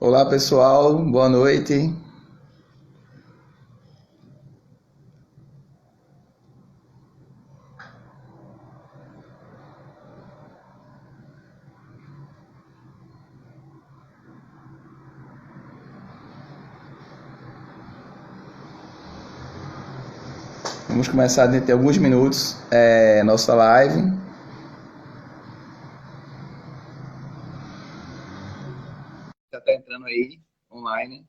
Olá pessoal, boa noite. Vamos começar dentro de alguns minutos nossa live. Já está entrando aí, online.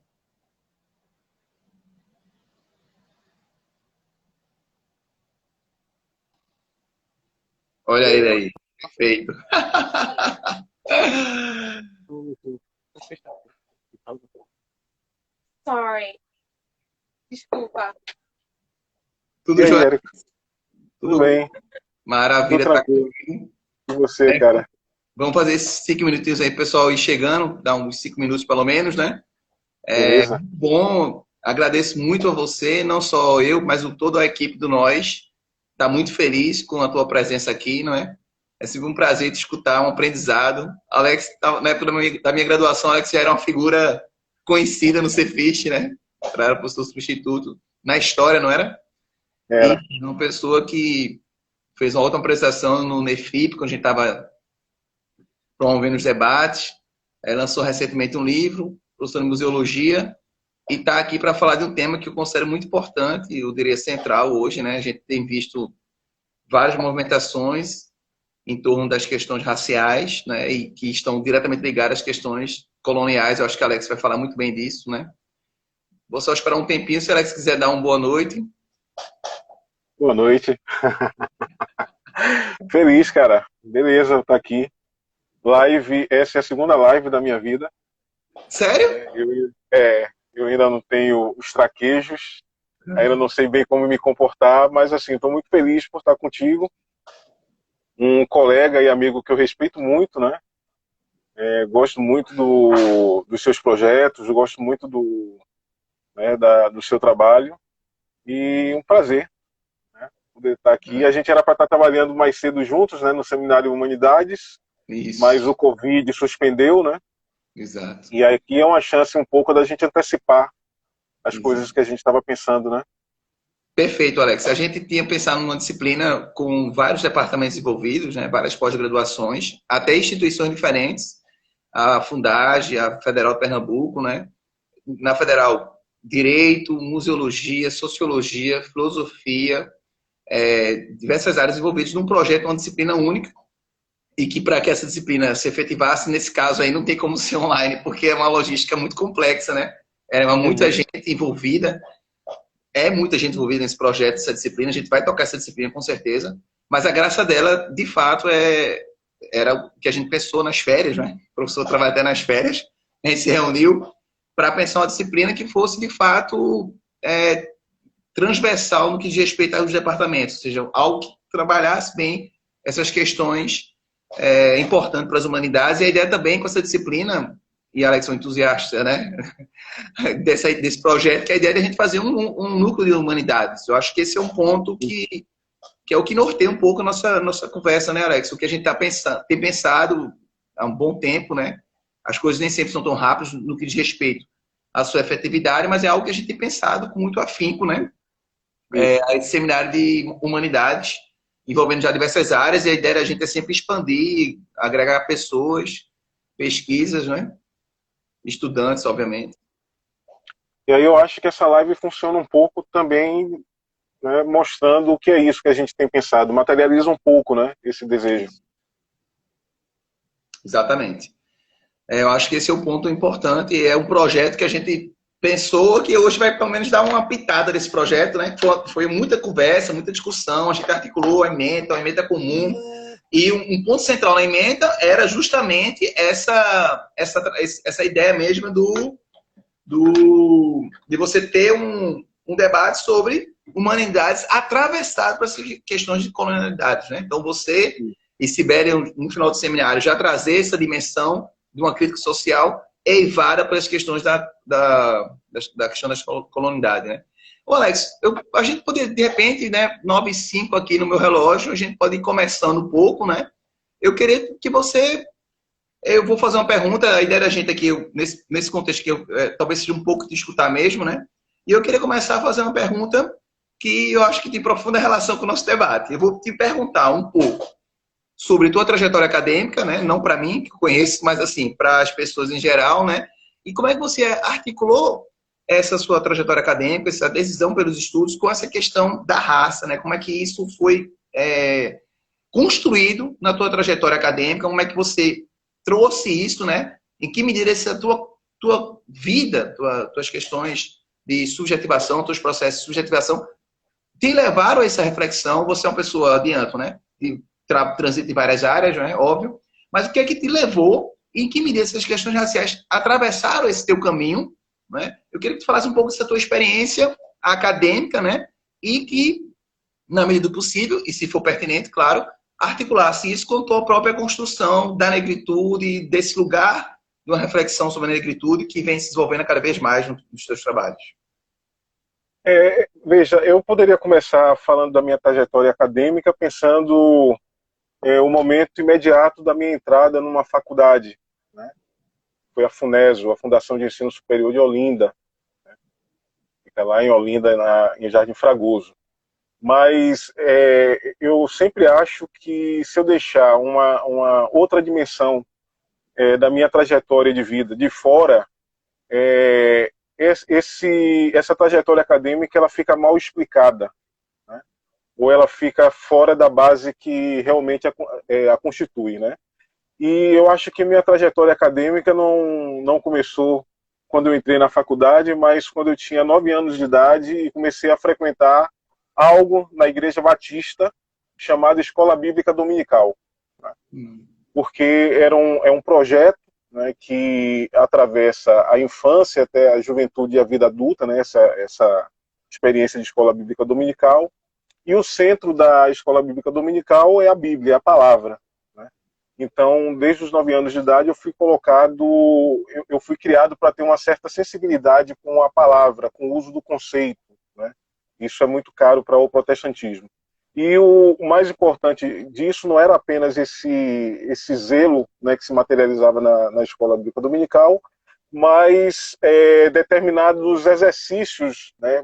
Olha ele aí, perfeito. Sorry. Desculpa. Tudo E aí, jóia? Eric? Tudo Tudo bem? Tudo maravilha, tá tranquilo. comigo. E você, cara? Vamos fazer esses 5 minutinhos aí, pessoal, ir chegando, dar uns 5 minutos pelo menos, né? Beleza? Bom, agradeço muito a você, não só eu, mas toda a equipe do Nós. Está muito feliz com a tua presença aqui, não é? É sempre um prazer te escutar, um aprendizado. Alex, na época da minha graduação, Alex já era uma figura conhecida no Cefist, né? Era professor substituto na história, não era? Era. E uma pessoa que fez uma outra apresentação no Nefip, quando a gente estava promovendo os debates. Lançou recentemente um livro, professor de museologia, e está aqui para falar de um tema que eu considero muito importante, eu diria central hoje, né? A gente tem visto várias movimentações em torno das questões raciais, né, e que estão diretamente ligadas às questões coloniais. Eu acho que a Alex vai falar muito bem disso, né? Vou só esperar um tempinho, se a Alex quiser dar uma boa noite. Boa noite. Feliz, cara. Beleza, tá aqui. Live, essa é a segunda live da minha vida. Sério? Eu ainda não tenho os traquejos, ainda não sei bem como me comportar, mas assim, estou muito feliz por estar contigo. Um colega e amigo que eu respeito muito, né? Gosto muito dos seus projetos, eu gosto muito do seu trabalho. E um prazer poder estar aqui. A gente era para estar trabalhando mais cedo juntos, né, no Seminário Humanidades, mas Isso, o Covid suspendeu, né? exato. E aqui é uma chance um pouco da gente antecipar as coisas Exato. que a gente estava pensando, né? Perfeito, Alex. A gente tinha pensado numa disciplina com vários departamentos envolvidos, né, várias pós-graduações, até instituições diferentes, a Fundage, a Federal de Pernambuco, né? Na Federal, Direito, Museologia, Sociologia, Filosofia, diversas áreas envolvidas num projeto, uma disciplina única, e que para que essa disciplina se efetivasse, nesse caso aí não tem como ser online, porque é uma logística muito complexa, né? É muita Uhum. gente envolvida, muita gente envolvida nesse projeto, essa disciplina, a gente vai tocar essa disciplina com certeza, mas a graça dela, de fato, era o que a gente pensou nas férias, né? O professor trabalha até nas férias, a gente se reuniu para pensar uma disciplina que fosse, de fato, transversal no que diz respeito aos departamentos, ou seja, algo que trabalhasse bem essas questões importantes para as humanidades. E a ideia também com essa disciplina, e a Alex é um entusiasta, né, desse projeto, que a ideia é a gente fazer um núcleo de humanidades. Eu acho que esse é um ponto que é o que norteia um pouco a nossa conversa, né, Alex? O que a gente tem pensado há um bom tempo, né? As coisas nem sempre são tão rápidas no que diz respeito à sua efetividade, mas é algo que a gente tem pensado com muito afinco, né? Isso. Esse seminário de humanidades, envolvendo já diversas áreas, e a ideia da gente é sempre expandir, agregar pessoas, pesquisas, né? Estudantes, obviamente. E aí eu acho que essa live funciona um pouco também, né, mostrando o que é isso que a gente tem pensado, materializa um pouco, né, esse desejo. Exatamente. Eu acho que esse é o ponto importante, é um projeto que a gente pensou que hoje vai pelo menos dar uma pitada desse projeto, né? Foi muita conversa, muita discussão, a gente articulou a emenda comum, e um ponto central na emenda era justamente essa ideia mesmo de você ter um debate sobre humanidades atravessado por essas questões de colonialidades, né? Então você e Sibéria, no final do seminário, já trazer essa dimensão de uma crítica social eivada pelas questões da questão das colonialidades, né? Ô Alex, a gente poderia, de repente, né, 9h05 aqui no meu relógio, a gente pode ir começando um pouco, né? Eu queria que você Eu vou fazer uma pergunta, a ideia da gente aqui, nesse contexto que talvez seja um pouco de escutar mesmo, né? E eu queria começar a fazer uma pergunta que eu acho que tem profunda relação com o nosso debate. Eu vou te perguntar um pouco sobre tua trajetória acadêmica, né? Não para mim, que eu conheço, mas assim, para as pessoas em geral, né? E como é que você articulou essa sua trajetória acadêmica, essa decisão pelos estudos, com essa questão da raça, né? Como é que isso foi construído na tua trajetória acadêmica? Como é que você trouxe isso, né? Em que medida essa tua vida, tuas questões de subjetivação, teus processos de subjetivação, te levaram a essa reflexão? Você é uma pessoa, adianto, né? De transita em várias áreas, né? Óbvio. Mas o que é que te levou e em que medida essas questões raciais atravessaram esse teu caminho, né? Eu queria que tu falasse um pouco dessa tua experiência acadêmica, né? E que, na medida do possível, e se for pertinente, claro, articulasse isso com a tua própria construção da negritude, desse lugar de uma reflexão sobre a negritude que vem se desenvolvendo cada vez mais nos teus trabalhos. Veja, eu poderia começar falando da minha trajetória acadêmica, pensando o momento imediato da minha entrada numa faculdade, né? Foi a FUNESO, a Fundação de Ensino Superior de Olinda, né? Fica lá em Olinda, em Jardim Fragoso. Mas eu sempre acho que se eu deixar uma outra dimensão da minha trajetória de vida de fora, essa trajetória acadêmica ela fica mal explicada, né? Ou ela fica fora da base que realmente a constitui, né? E eu acho que minha trajetória acadêmica não começou quando eu entrei na faculdade, mas quando eu tinha 9 anos de idade e comecei a frequentar algo na Igreja Batista chamado Escola Bíblica Dominical, né? Porque é um projeto, né, que atravessa a infância até a juventude e a vida adulta, né, essa experiência de Escola Bíblica Dominical. E o centro da Escola Bíblica Dominical é a Bíblia, a palavra, né? Então, desde os 9 anos de idade, eu fui criado para ter uma certa sensibilidade com a palavra, com o uso do conceito, né? Isso é muito caro para o protestantismo. E o mais importante disso não era apenas esse zelo, né, que se materializava na Escola Bíblica Dominical, mas determinados exercícios, né,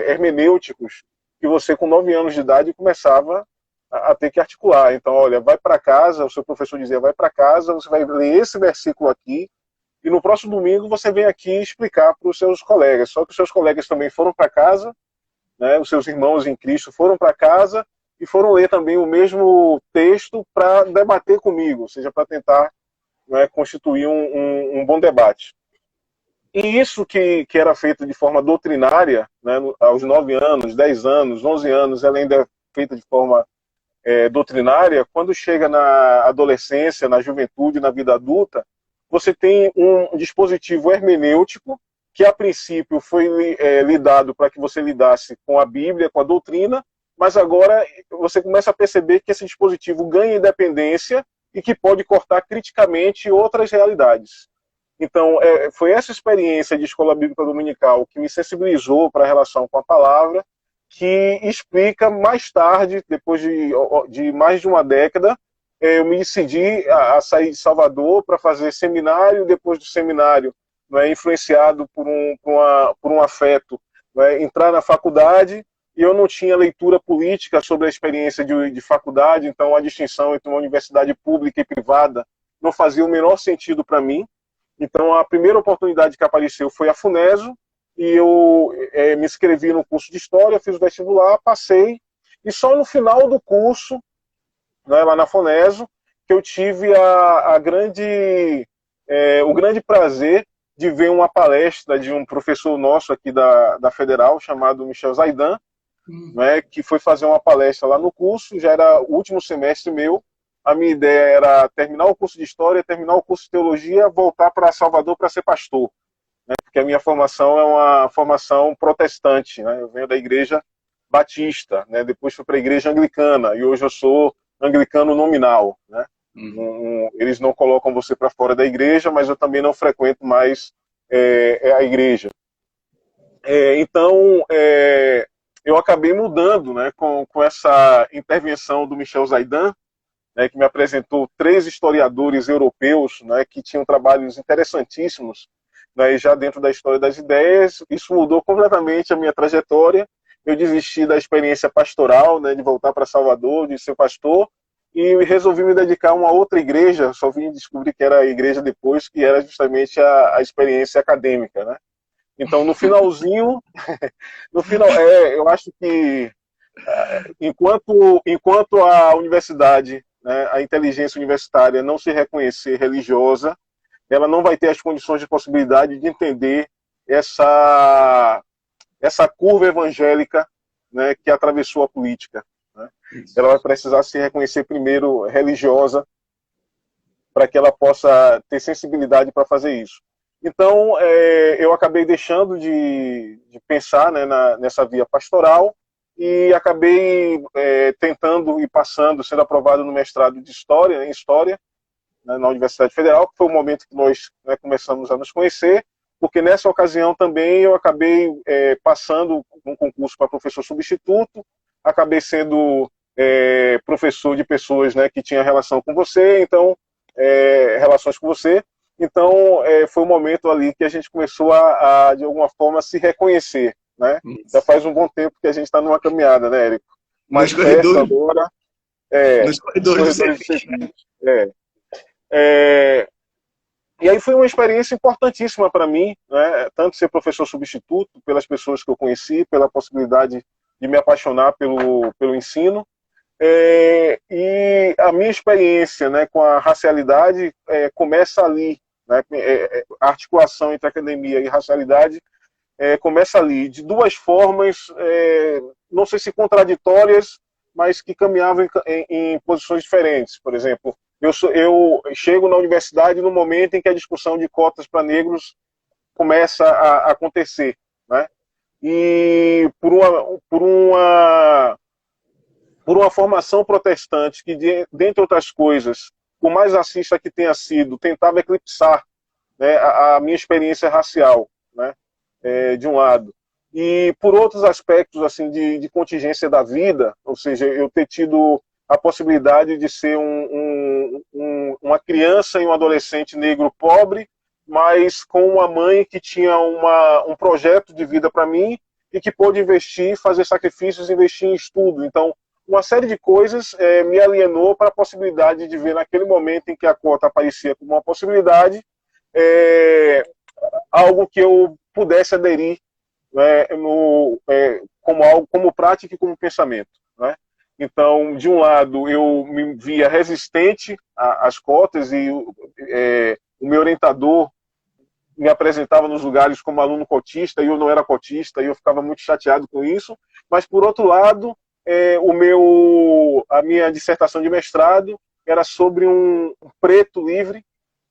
hermenêuticos que você, com 9 anos de idade, começava a ter que articular. Então, olha, vai para casa, o seu professor dizia, vai para casa, você vai ler esse versículo aqui, e no próximo domingo você vem aqui explicar para os seus colegas. Só que os seus colegas também foram para casa, né, os seus irmãos em Cristo foram para casa e foram ler também o mesmo texto para debater comigo, ou seja, para tentar, né, constituir um bom debate. E isso que era feito de forma doutrinária, né, aos 9 anos, 10 anos, 11 anos, ela ainda é feita de forma doutrinária. Quando chega na adolescência, na juventude, na vida adulta, você tem um dispositivo hermenêutico que a princípio foi lidado para que você lidasse com a Bíblia, com a doutrina, mas agora você começa a perceber que esse dispositivo ganha independência e que pode cortar criticamente outras realidades. Então, foi essa experiência de Escola Bíblica Dominical que me sensibilizou para a relação com a palavra, que explica mais tarde, depois de mais de uma década, eu me decidi a sair de Salvador para fazer seminário. Depois do seminário, influenciado por um afeto, entrar na faculdade, e eu não tinha leitura política sobre a experiência de faculdade, então a distinção entre uma universidade pública e privada não fazia o menor sentido para mim. Então a primeira oportunidade que apareceu foi a FUNESO, e eu me inscrevi no curso de História, fiz o vestibular, passei, e só no final do curso, lá na FUNESO, que eu tive o grande prazer de ver uma palestra de um professor nosso aqui da Federal, chamado Michel Zaidan, que foi fazer uma palestra lá no curso. Já era o último semestre meu. A minha ideia era terminar o curso de História, terminar o curso de Teologia, voltar para Salvador para ser pastor, né? Porque a minha formação é uma formação protestante, né? Eu venho da Igreja Batista, né? Depois fui para a Igreja Anglicana, e hoje eu sou anglicano nominal, né? Eles não colocam você para fora da igreja, mas eu também não frequento mais a igreja. Então, eu acabei mudando, né, com essa intervenção do Michel Zaidan, né, que me apresentou 3 historiadores europeus, né, que tinham trabalhos interessantíssimos, né, já dentro da história das ideias. Isso mudou completamente a minha trajetória. Eu desisti da experiência pastoral, né, de voltar para Salvador, de ser pastor, e resolvi me dedicar a uma outra igreja. Só vim descobrir que era a igreja depois, que era justamente a experiência acadêmica, né? Então, no finalzinho, no final, eu acho que enquanto a universidade, né, a inteligência universitária não se reconhecer religiosa, ela não vai ter as condições de possibilidade de entender essa curva evangélica, né, que atravessou a política, né? Ela vai precisar se reconhecer primeiro religiosa para que ela possa ter sensibilidade para fazer isso. Então, eu acabei deixando de pensar, né, nessa via pastoral e acabei tentando e passando, sendo aprovado no mestrado de História, em História, né, na Universidade Federal, que foi o momento que nós, né, começamos a nos conhecer, porque nessa ocasião também eu acabei passando um concurso para professor substituto, acabei sendo professor de pessoas, né, que tinham relação com você, então, relações com você. Então, foi um momento ali que a gente começou de alguma forma, se reconhecer, né? Já faz um bom tempo que a gente está numa caminhada, né, Érico? Mas perto agora, nos corredores do CEPIT. E aí foi uma experiência importantíssima para mim, né? Tanto ser professor substituto, pelas pessoas que eu conheci, pela possibilidade de me apaixonar pelo ensino. E a minha experiência, né, com a racialidade começa ali, né? A articulação entre academia e racialidade começa ali, de duas formas, não sei se contraditórias, mas que caminhavam em posições diferentes. Por exemplo, eu chego na universidade no momento em que a discussão de cotas para negros começa a acontecer, né? E por uma formação protestante que, dentre outras coisas, por mais racista que tenha sido, tentava eclipsar, né, a minha experiência racial, né, de um lado. E por outros aspectos assim de contingência da vida, ou seja, eu ter tido a possibilidade de ser uma criança e um adolescente negro pobre, mas com uma mãe que tinha um projeto de vida para mim e que pôde investir, fazer sacrifícios, investir em estudo. Então, uma série de coisas me alienou para a possibilidade de ver naquele momento em que a cota aparecia como uma possibilidade, algo que eu pudesse aderir, né, como prática e como pensamento, né? Então, de um lado, eu me via resistente às cotas e o meu orientador me apresentava nos lugares como aluno cotista e eu não era cotista e eu ficava muito chateado com isso. Mas, por outro lado, a minha dissertação de mestrado era sobre um preto livre,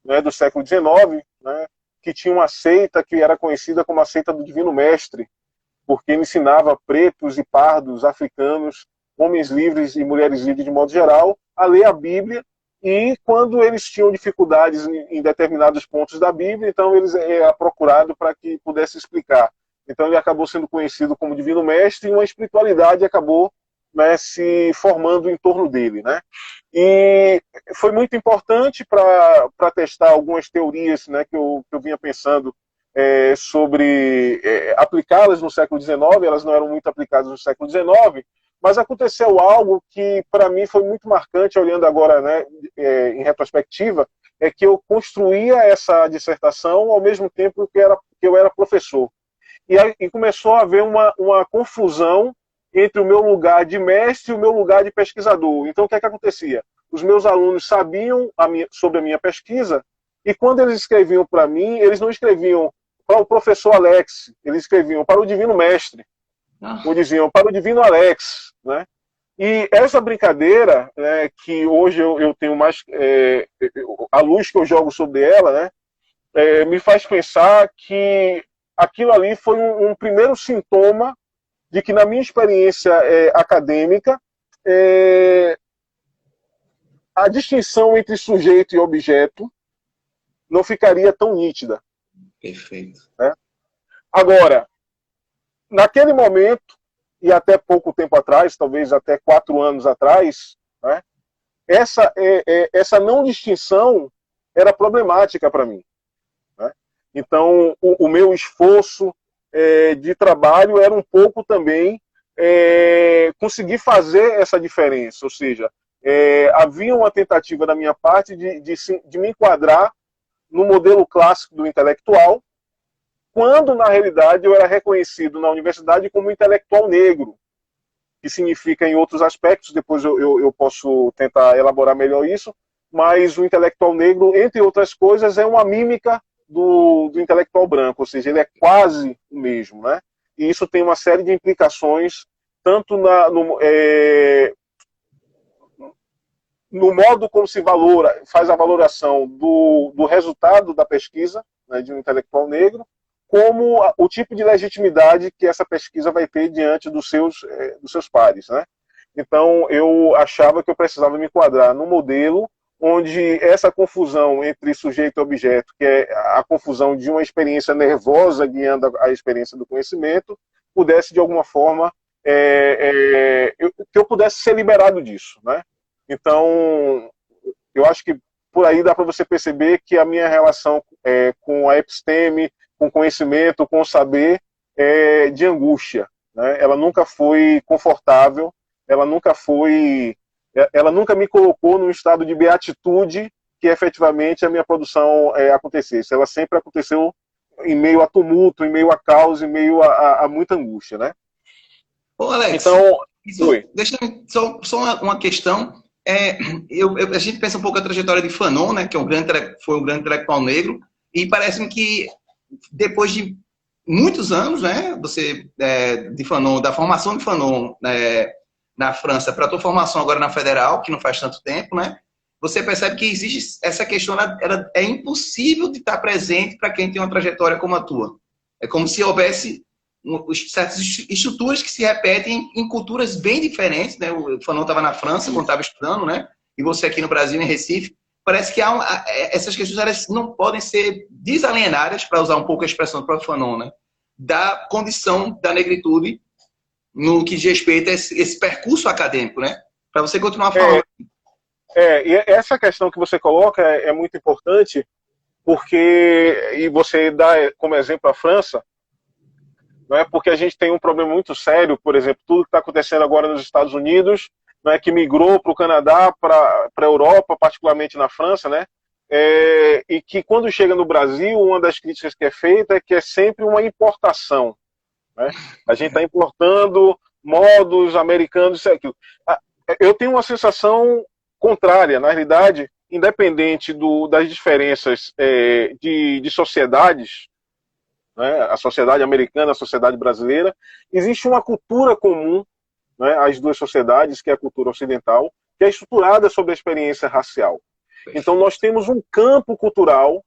né, do século XIX, né, que tinha uma seita que era conhecida como a seita do Divino Mestre, porque ele ensinava pretos e pardos, africanos, homens livres e mulheres livres de modo geral, a ler a Bíblia, e quando eles tinham dificuldades em determinados pontos da Bíblia, então eles eram procurados para que pudesse explicar. Então ele acabou sendo conhecido como Divino Mestre e uma espiritualidade acabou, né, se formando em torno dele, né? E foi muito importante para testar algumas teorias, né, que eu vinha pensando sobre aplicá-las no século XIX. Elas não eram muito aplicadas no século XIX, mas aconteceu algo que para mim foi muito marcante, olhando agora, né, em retrospectiva, é que eu construía essa dissertação ao mesmo tempo que eu era professor. E começou a haver uma confusão entre o meu lugar de mestre e o meu lugar de pesquisador. Então, o que é que acontecia? Os meus alunos sabiam sobre a minha pesquisa, e quando eles escreviam para mim, eles não escreviam para o professor Alex, eles escreviam para o Divino Mestre, ou diziam para o Divino Alex, né? E essa brincadeira, né, que hoje eu tenho mais... a luz que eu jogo sobre ela, né, me faz pensar que aquilo ali foi um primeiro sintoma de que, na minha experiência acadêmica, a distinção entre sujeito e objeto não ficaria tão nítida. Perfeito. Né? Agora, naquele momento, e até pouco tempo atrás, talvez até 4 anos atrás, né, essa não distinção era problemática para mim, né? Então, o meu esforço de trabalho era um pouco também conseguir fazer essa diferença, ou seja, havia uma tentativa da minha parte de me enquadrar no modelo clássico do intelectual, quando, na realidade, eu era reconhecido na universidade como intelectual negro, que significa em outros aspectos, depois eu posso tentar elaborar melhor isso, mas o intelectual negro, entre outras coisas, é uma mímica do intelectual branco, ou seja, ele é quase o mesmo, né? E isso tem uma série de implicações, tanto no modo como se faz a valoração do resultado da pesquisa, né, de um intelectual negro, como o tipo de legitimidade que essa pesquisa vai ter diante dos seus pares, né? Então, eu achava que eu precisava me enquadrar no modelo onde essa confusão entre sujeito e objeto, que é a confusão de uma experiência nervosa guiando a experiência do conhecimento, pudesse, de alguma forma, que eu pudesse ser liberado disso, né? Então, eu acho que por aí dá para você perceber que a minha relação com a episteme, com o conhecimento, com o saber, é de angústia, né? Ela nunca foi confortável, ela nunca me colocou num estado de beatitude que efetivamente a minha produção acontecesse. Ela sempre aconteceu em meio a tumulto, em meio a caos, em meio a muita angústia, né? Ô, Alex, então, deixa só uma questão. A gente pensa um pouco a trajetória de Fanon, né, que foi um grande intelectual negro, e parece-me que depois de muitos anos, né, de Fanon, da formação de Fanon na França para a tua formação agora na Federal, que não faz tanto tempo, né, você percebe que existe essa questão, é impossível de estar presente para quem tem uma trajetória como a tua. É como se houvesse certas estruturas que se repetem em culturas bem diferentes, né? O Fanon estava na França quando estava estudando, né? E você aqui no Brasil, em Recife. Parece que essas questões elas não podem ser desalienadas, para usar um pouco a expressão do próprio Fanon, né? Da condição da negritude no que diz respeito a esse percurso acadêmico, né? Para você continuar falando. E essa questão que você coloca é muito importante, porque, e você dá como exemplo a França, não é porque a gente tem um problema muito sério, por exemplo, tudo que está acontecendo agora nos Estados Unidos, não é, que migrou para o Canadá, para a Europa, particularmente na França, né? E que quando chega no Brasil, uma das críticas que é feita é que é sempre uma importação, né? A gente está importando modos americanos, isso e aquilo. Eu tenho uma sensação contrária, na realidade, independente das diferenças de sociedades, né, a sociedade americana, a sociedade brasileira, existe uma cultura comum, né, às duas sociedades, que é a cultura ocidental, que é estruturada sobre a experiência racial. Então nós temos um campo cultural,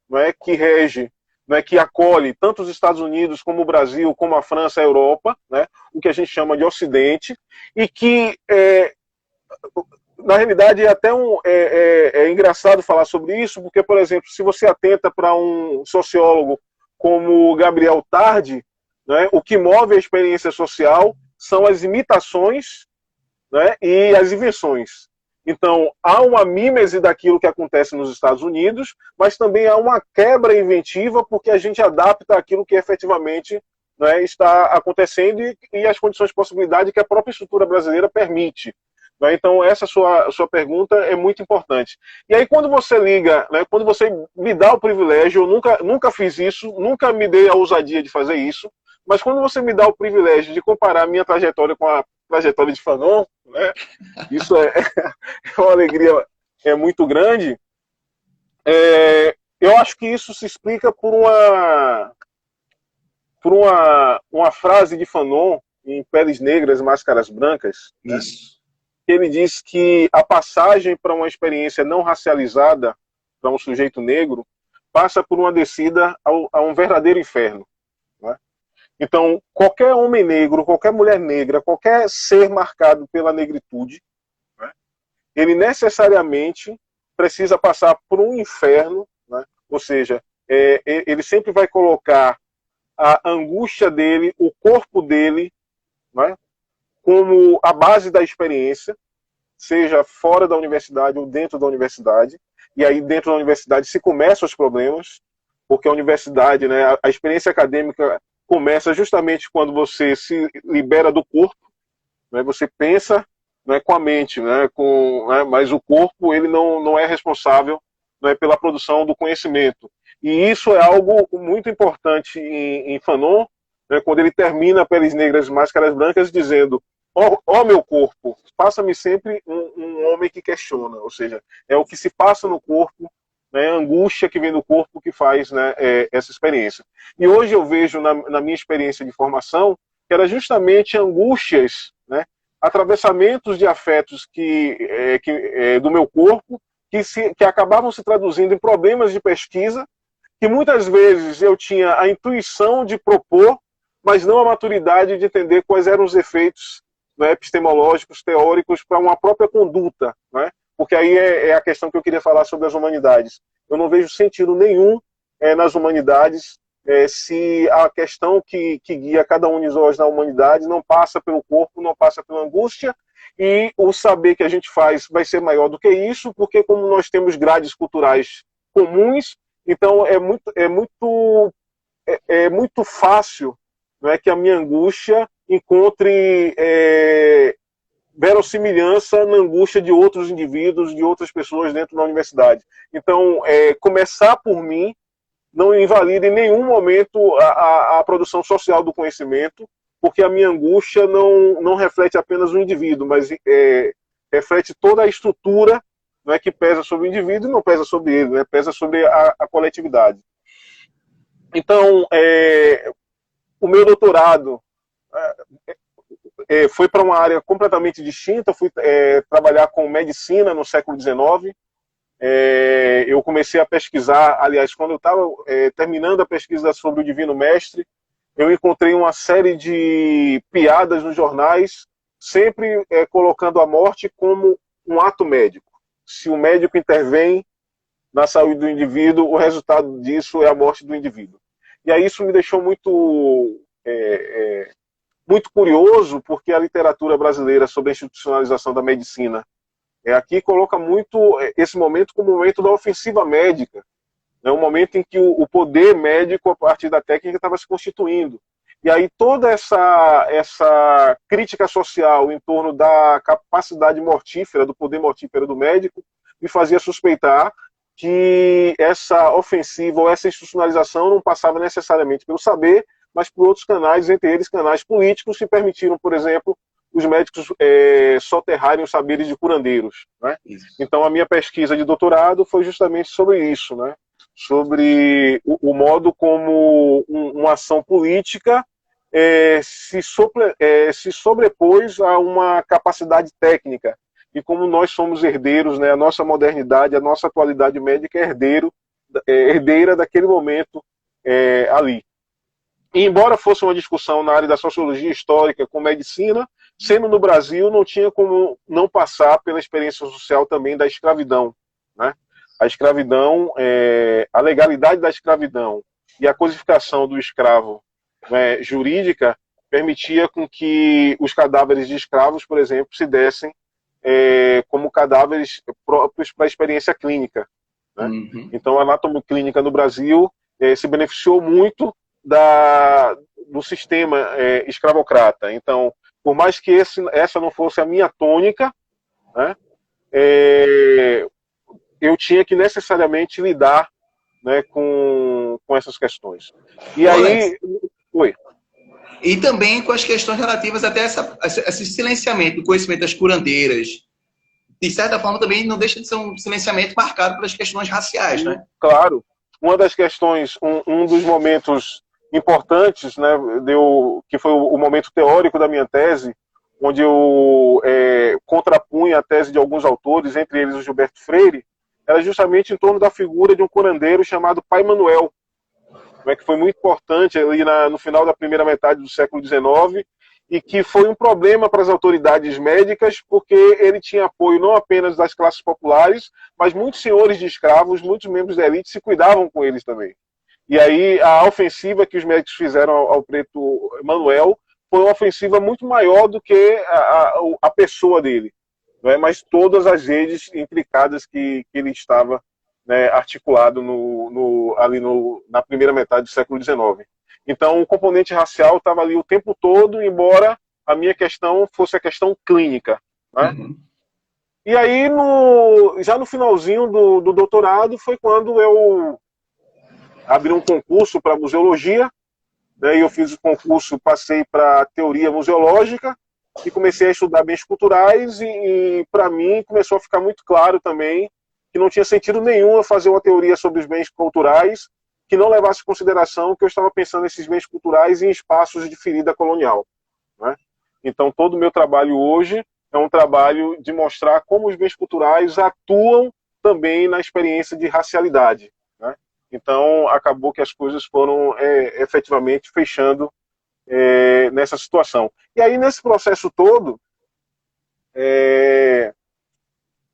né, que rege, né, que acolhe tanto os Estados Unidos como o Brasil, como a França, a Europa, né, o que a gente chama de Ocidente, e que na realidade é até engraçado falar sobre isso, porque, por exemplo, se você atenta para um sociólogo como Gabriel Tardi, né, o que move a experiência social são as imitações, né, e as invenções. Então, há uma mímese daquilo que acontece nos Estados Unidos, mas também há uma quebra inventiva, porque a gente adapta aquilo que efetivamente, né, está acontecendo e as condições de possibilidade que a própria estrutura brasileira permite. Então, essa sua pergunta é muito importante. E aí, quando você liga, né, quando você me dá o privilégio, eu nunca fiz isso, nunca me dei a ousadia de fazer isso, mas quando você me dá o privilégio de comparar a minha trajetória com a trajetória de Fanon, né, isso é uma alegria muito grande. Eu acho que isso se explica por uma frase de Fanon em Peles Negras e Máscaras Brancas. Isso. Ele diz que a passagem para uma experiência não racializada para um sujeito negro passa por uma descida a um verdadeiro inferno, né? Então, qualquer homem negro, qualquer mulher negra, qualquer ser marcado pela negritude, né, ele necessariamente precisa passar por um inferno, né? Ou seja, ele sempre vai colocar a angústia dele, o corpo dele, né, como a base da experiência, seja fora da universidade ou dentro da universidade. E aí dentro da universidade se começam os problemas, porque a universidade, né, a experiência acadêmica começa justamente quando você se libera do corpo, né, você pensa, né, com a mente, né, mas o corpo ele não é responsável, né, pela produção do conhecimento. E isso é algo muito importante em Fanon, né, quando ele termina Peles Negras e Máscaras Brancas dizendo: ó meu corpo, faça-me sempre um homem que questiona, ou seja, é o que se passa no corpo, né, a angústia que vem do corpo que faz, né, essa experiência. E hoje eu vejo na minha experiência de formação que era justamente angústias, né, atravessamentos de afetos do meu corpo que acabavam se traduzindo em problemas de pesquisa, que muitas vezes eu tinha a intuição de propor, mas não a maturidade de entender quais eram os efeitos, né, epistemológicos, teóricos para uma própria conduta, né? Porque aí é a questão que eu queria falar sobre as humanidades. Eu não vejo sentido nenhum nas humanidades se a questão que guia cada um de nós na humanidade não passa pelo corpo, não passa pela angústia, e o saber que a gente faz vai ser maior do que isso, porque como nós temos grades culturais comuns, então é muito fácil, não é, que a minha angústia encontre verossimilhança na angústia de outros indivíduos, de outras pessoas dentro da universidade. Então, começar por mim não invalida em nenhum momento a produção social do conhecimento, porque a minha angústia não reflete apenas o indivíduo, mas reflete toda a estrutura, não é, que pesa sobre o indivíduo e não pesa sobre ele, né, pesa sobre a coletividade. Então, o meu doutorado foi para uma área completamente distinta. Fui trabalhar com medicina no século XIX. Eu comecei a pesquisar, aliás, quando eu estava terminando a pesquisa sobre o Divino Mestre, eu encontrei uma série de piadas nos jornais, sempre colocando a morte como um ato médico. Se o médico intervém na saúde do indivíduo, o resultado disso é a morte do indivíduo. E aí isso me deixou muito curioso, porque a literatura brasileira sobre a institucionalização da medicina aqui coloca muito esse momento como o momento da ofensiva médica, né, um momento em que o poder médico, a partir da técnica, estava se constituindo. E aí toda essa crítica social em torno da capacidade mortífera, do poder mortífero do médico, me fazia suspeitar que essa ofensiva ou essa institucionalização não passava necessariamente pelo saber, mas por outros canais, entre eles canais políticos, que permitiram, por exemplo, os médicos soterrarem os saberes de curandeiros, né? Então a minha pesquisa de doutorado foi justamente sobre isso, né? Sobre o modo como uma ação política se sobrepôs a uma capacidade técnica, e como nós somos herdeiros, né? A nossa modernidade, a nossa atualidade médica é herdeira daquele momento ali. E embora fosse uma discussão na área da sociologia histórica com medicina, sendo no Brasil, não tinha como não passar pela experiência social também da escravidão, né? A escravidão, a legalidade da escravidão e a cosificação do escravo, né, jurídica, permitia com que os cadáveres de escravos, por exemplo, se dessem como cadáveres próprios para a experiência clínica, né? Uhum. Então a anatomoclínica no Brasil se beneficiou muito do sistema escravocrata. Então, por mais que essa não fosse a minha tônica, né, eu tinha que necessariamente lidar, né, com essas questões. E aí... Oi. E também com as questões relativas até esse silenciamento do conhecimento das curandeiras. De certa forma, também não deixa de ser um silenciamento marcado pelas questões raciais, né? Claro. Uma das questões, um dos momentos importantes, né, que foi o momento teórico da minha tese, onde eu contrapunha a tese de alguns autores, entre eles o Gilberto Freire, era justamente em torno da figura de um curandeiro chamado Pai Manuel, né, que foi muito importante ali no final da primeira metade do século XIX, e que foi um problema para as autoridades médicas, porque ele tinha apoio não apenas das classes populares, mas muitos senhores de escravos, muitos membros da elite se cuidavam com eles também. E aí a ofensiva que os médicos fizeram ao preto Manuel foi uma ofensiva muito maior do que a pessoa dele. não é? Mas todas as redes implicadas que ele estava, né, articulado ali na primeira metade do século XIX. Então, o componente racial estava ali o tempo todo, embora a minha questão fosse a questão clínica, né? Uhum. E aí, já no finalzinho do doutorado, foi quando eu abri um concurso para museologia, né? E eu fiz o concurso, passei para teoria museológica e comecei a estudar bens culturais e para mim começou a ficar muito claro também que não tinha sentido nenhum eu fazer uma teoria sobre os bens culturais que não levasse em consideração que eu estava pensando nesses bens culturais em espaços de ferida colonial, né? Então, todo o meu trabalho hoje é um trabalho de mostrar como os bens culturais atuam também na experiência de racialidade, né? Então, acabou que as coisas foram efetivamente fechando nessa situação. E aí, nesse processo todo,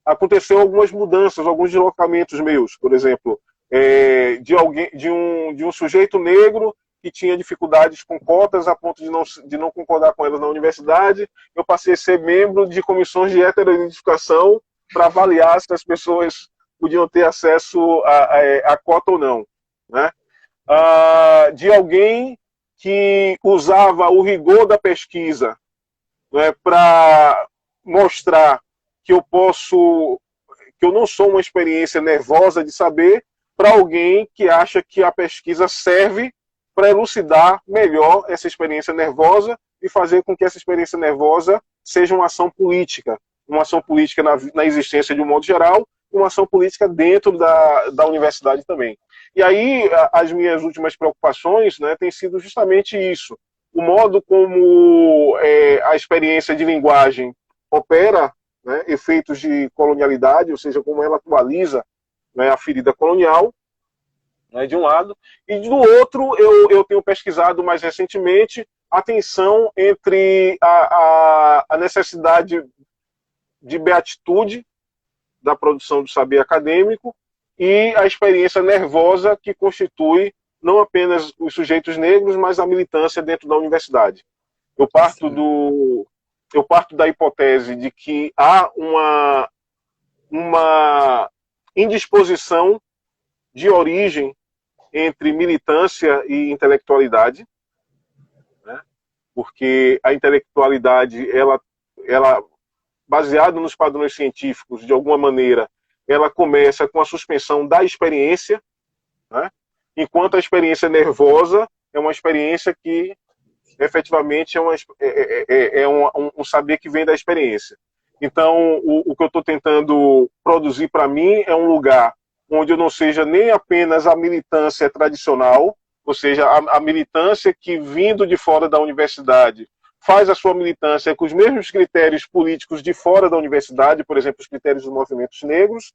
aconteceu algumas mudanças, alguns deslocamentos meus. Por exemplo, de um sujeito negro que tinha dificuldades com cotas a ponto de não concordar com elas na universidade, eu passei a ser membro de comissões de heteroidentificação para avaliar se as pessoas podiam ter acesso a cota ou não, né? De alguém que usava o rigor da pesquisa, né, para mostrar que eu não sou uma experiência nervosa de saber, para alguém que acha que a pesquisa serve para elucidar melhor essa experiência nervosa e fazer com que essa experiência nervosa seja uma ação política na existência de um modo geral, e uma ação política dentro da universidade também. E aí, as minhas últimas preocupações, né, têm sido justamente isso. O modo como a experiência de linguagem opera, né, efeitos de colonialidade, ou seja, como ela atualiza, né, a ferida colonial, né, de um lado, e do outro eu tenho pesquisado mais recentemente a tensão entre a necessidade de beatitude da produção do saber acadêmico e a experiência nervosa que constitui não apenas os sujeitos negros, mas a militância dentro da universidade. Eu parto da hipótese de que há uma indisposição de origem entre militância e intelectualidade, né? Porque a intelectualidade, ela baseada nos padrões científicos, de alguma maneira, ela começa com a suspensão da experiência, né? Enquanto a experiência nervosa é uma experiência que efetivamente é um saber que vem da experiência. Então, o que eu estou tentando produzir para mim é um lugar onde eu não seja nem apenas a militância tradicional, ou seja, a militância que, vindo de fora da universidade, faz a sua militância com os mesmos critérios políticos de fora da universidade, por exemplo, os critérios dos movimentos negros.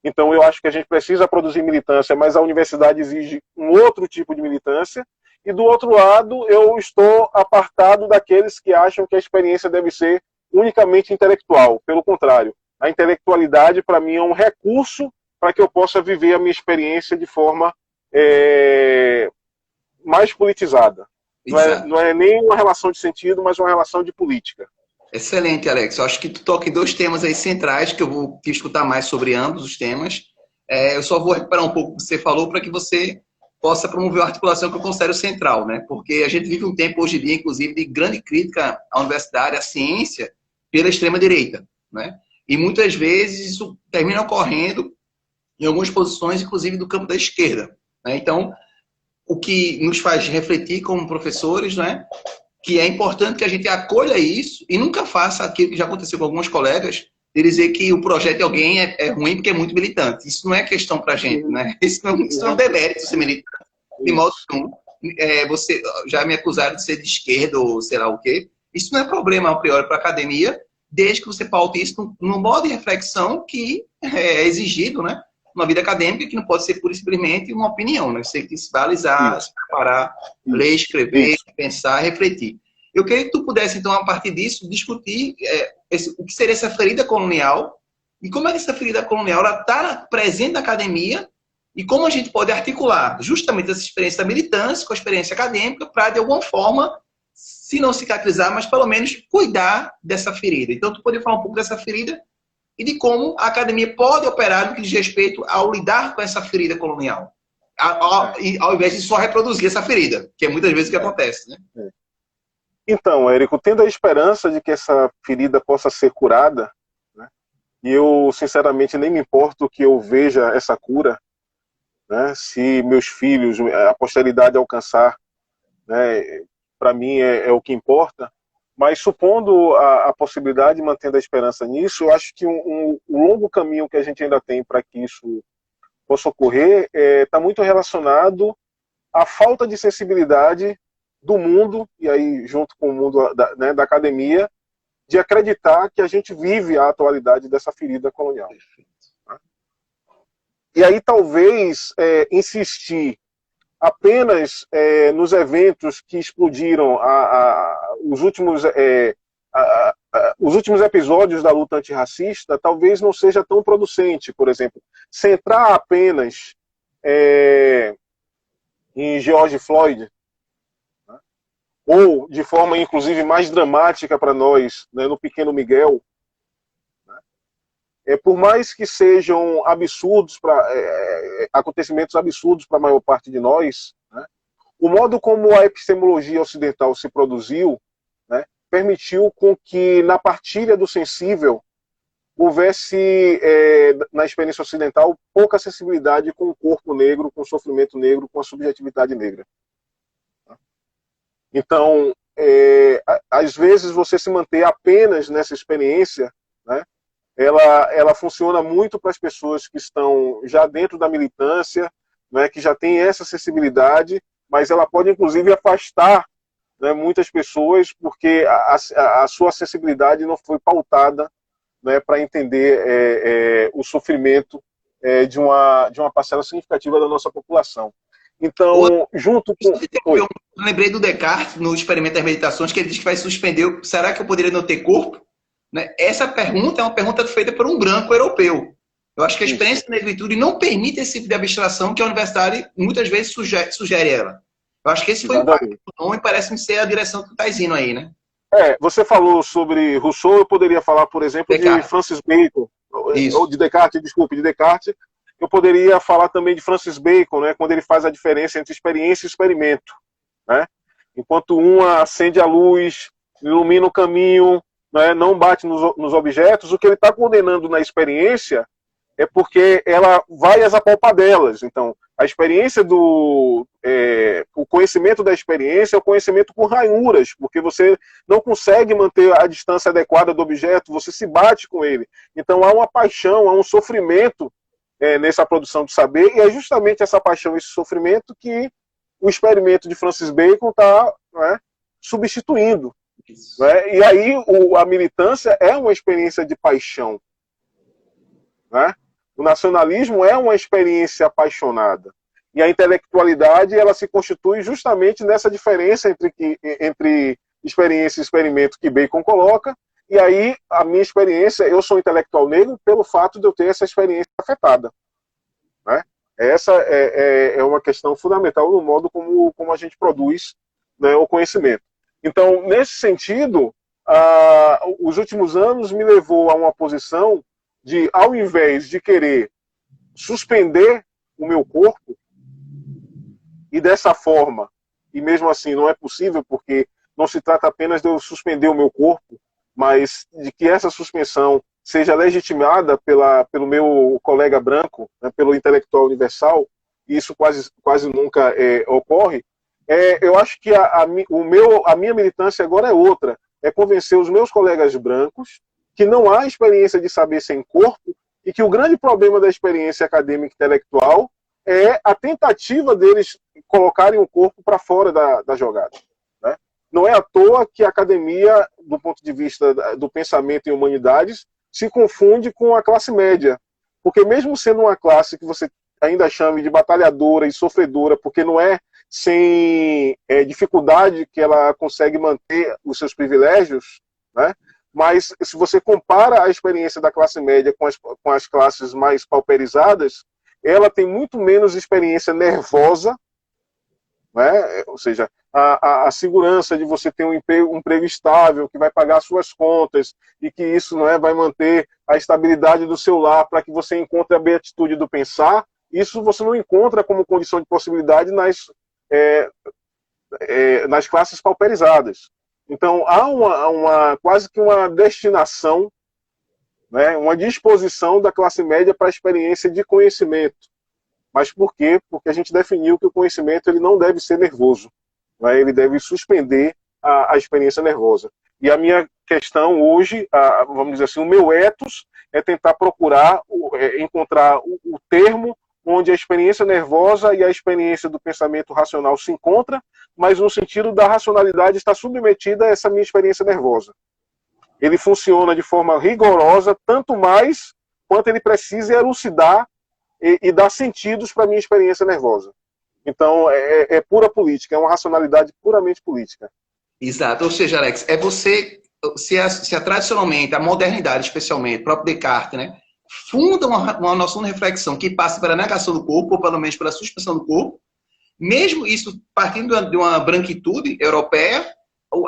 Então, eu acho que a gente precisa produzir militância, mas a universidade exige um outro tipo de militância. E, do outro lado, eu estou apartado daqueles que acham que a experiência deve ser unicamente intelectual. Pelo contrário, a intelectualidade, para mim, é um recurso para que eu possa viver a minha experiência de forma mais politizada. Não é nem uma relação de sentido, mas uma relação de política. Excelente, Alex. Eu acho que tu toca em dois temas aí centrais, que eu vou escutar mais sobre ambos os temas. Eu só vou recuperar um pouco o que você falou para que você possa promover uma articulação que eu considero central, né? Porque a gente vive um tempo hoje em dia, inclusive, de grande crítica à universidade, à ciência, pela extrema-direita, né? E muitas vezes isso termina ocorrendo em algumas posições, inclusive do campo da esquerda, né? Então, o que nos faz refletir como professores, né? Que é importante que a gente acolha isso e nunca faça aquilo que já aconteceu com alguns colegas, de dizer que o projeto de alguém é ruim porque é muito militante. Isso não é questão pra gente, né? Isso não é demérito ser militante. De modo nenhum. Você já me acusaram de ser de esquerda ou sei lá o quê. Isso não é problema a priori para a academia, desde que você paute isso num modo de reflexão que é exigido, né? Uma vida acadêmica que não pode ser pura e simplesmente uma opinião, né? Você tem que se balizar, se preparar, ler, escrever, pensar, refletir. Eu queria que tu pudesse, então, a partir disso, discutir o que seria essa ferida colonial e como é que essa ferida colonial está presente na academia e como a gente pode articular justamente essa experiência da militância com a experiência acadêmica para, de alguma forma, se não cicatrizar, mas pelo menos cuidar dessa ferida. Então, tu poderia falar um pouco dessa ferida e de como a academia pode operar no que diz respeito ao lidar com essa ferida colonial, ao invés de só reproduzir essa ferida, que é muitas vezes o que acontece, né? Então, Érico, tendo a esperança de que essa ferida possa ser curada, né, e eu, sinceramente, nem me importo que eu veja essa cura, né, se meus filhos, a posteridade alcançar, né, para mim é o que importa, mas supondo a possibilidade, mantendo a esperança nisso, eu acho que um longo caminho que a gente ainda tem para que isso possa ocorrer está muito relacionado à falta de sensibilidade do mundo, e aí junto com o mundo da academia, de acreditar que a gente vive a atualidade dessa ferida colonial. E aí talvez insistir apenas nos eventos que explodiram os últimos episódios da luta antirracista, talvez não seja tão producente. Por exemplo, centrar apenas em George Floyd, né, ou de forma inclusive mais dramática para nós, né, no pequeno Miguel, né, por mais que sejam absurdos, acontecimentos absurdos para a maior parte de nós, né, o modo como a epistemologia ocidental se produziu, né, permitiu com que na partilha do sensível houvesse, na experiência ocidental, pouca sensibilidade com o corpo negro, com o sofrimento negro, com a subjetividade negra. Então, às vezes, você se manter apenas nessa experiência, né, ela funciona muito para as pessoas que estão já dentro da militância, né, que já têm essa sensibilidade, mas ela pode, inclusive, afastar, né, muitas pessoas, porque a sua sensibilidade não foi pautada, né, para entender o sofrimento de uma parcela significativa da nossa população. Então, junto com... Eu lembrei do Descartes, no experimento das meditações, que ele diz que vai suspender, será que eu poderia não ter corpo? Né? Essa pergunta é uma pergunta feita por um branco europeu. Eu acho que a experiência da negritude não permite esse tipo de abstração que a universidade muitas vezes sugere ela. Eu acho que esse foi o impacto do nome e parece-me ser a direção que tu está indo aí, né? Você falou sobre Rousseau, eu poderia falar, por exemplo, Descartes. De Francis Bacon, ou de Descartes, desculpe, de Descartes. Eu poderia falar também de Francis Bacon, né, quando ele faz a diferença entre experiência e experimento. Né? Enquanto uma acende a luz, ilumina o caminho, né, não bate nos objetos, o que ele está condenando na experiência é porque ela vai às apalpadelas. Então, a experiência o conhecimento da experiência é o conhecimento com ranhuras, porque você não consegue manter a distância adequada do objeto, você se bate com ele. Então, há uma paixão, há um sofrimento nessa produção de saber, e é justamente essa paixão, esse sofrimento que o experimento de Francis Bacon está, né, substituindo. Né? E aí a militância é uma experiência de paixão. Né? O nacionalismo é uma experiência apaixonada. E a intelectualidade ela se constitui justamente nessa diferença entre experiência e experimento que Bacon coloca. E aí, a minha experiência, eu sou intelectual negro pelo fato de eu ter essa experiência afetada. Né? Essa é uma questão fundamental no modo como a gente produz, né, o conhecimento. Então, nesse sentido, os últimos anos me levou a uma posição de, ao invés de querer suspender o meu corpo, e dessa forma, e mesmo assim não é possível, porque não se trata apenas de eu suspender o meu corpo, mas de que essa suspensão seja legitimada pelo meu colega branco, né, pelo intelectual universal, e isso quase nunca ocorre, eu acho que a minha militância agora é outra, é convencer os meus colegas brancos que não há experiência de saber sem corpo e que o grande problema da experiência acadêmica e intelectual é a tentativa deles colocarem o corpo para fora da jogada. Né? Não é à toa que a academia, do ponto de vista do pensamento em humanidades, se confunde com a classe média. Porque mesmo sendo uma classe que você ainda chame de batalhadora e sofredora, porque não é sem dificuldade que ela consegue manter os seus privilégios, né? Mas se você compara a experiência da classe média com as classes mais pauperizadas, ela tem muito menos experiência nervosa, né? Ou seja, a segurança de você ter um emprego estável, que vai pagar suas contas, e que isso, não é, vai manter a estabilidade do seu lar para que você encontre a beatitude do pensar, isso você não encontra como condição de possibilidade nas classes pauperizadas. Então, há quase que uma destinação, né, uma disposição da classe média para a experiência de conhecimento. Mas por quê? Porque a gente definiu que o conhecimento ele não deve ser nervoso, né? Ele deve suspender a experiência nervosa. E a minha questão hoje, vamos dizer assim, o meu ethos é tentar procurar, encontrar o termo onde a experiência nervosa e a experiência do pensamento racional se encontram, mas no sentido da racionalidade está submetida a essa minha experiência nervosa. Ele funciona de forma rigorosa, tanto mais quanto ele precisa elucidar e dar sentidos para a minha experiência nervosa. Então, é pura política, é uma racionalidade puramente política. Exato. Ou seja, Alex, é você, se tradicionalmente, a modernidade especialmente, o próprio Descartes, né, funda uma noção de reflexão que passa pela negação do corpo, ou pelo menos pela suspensão do corpo, mesmo isso partindo de uma branquitude europeia,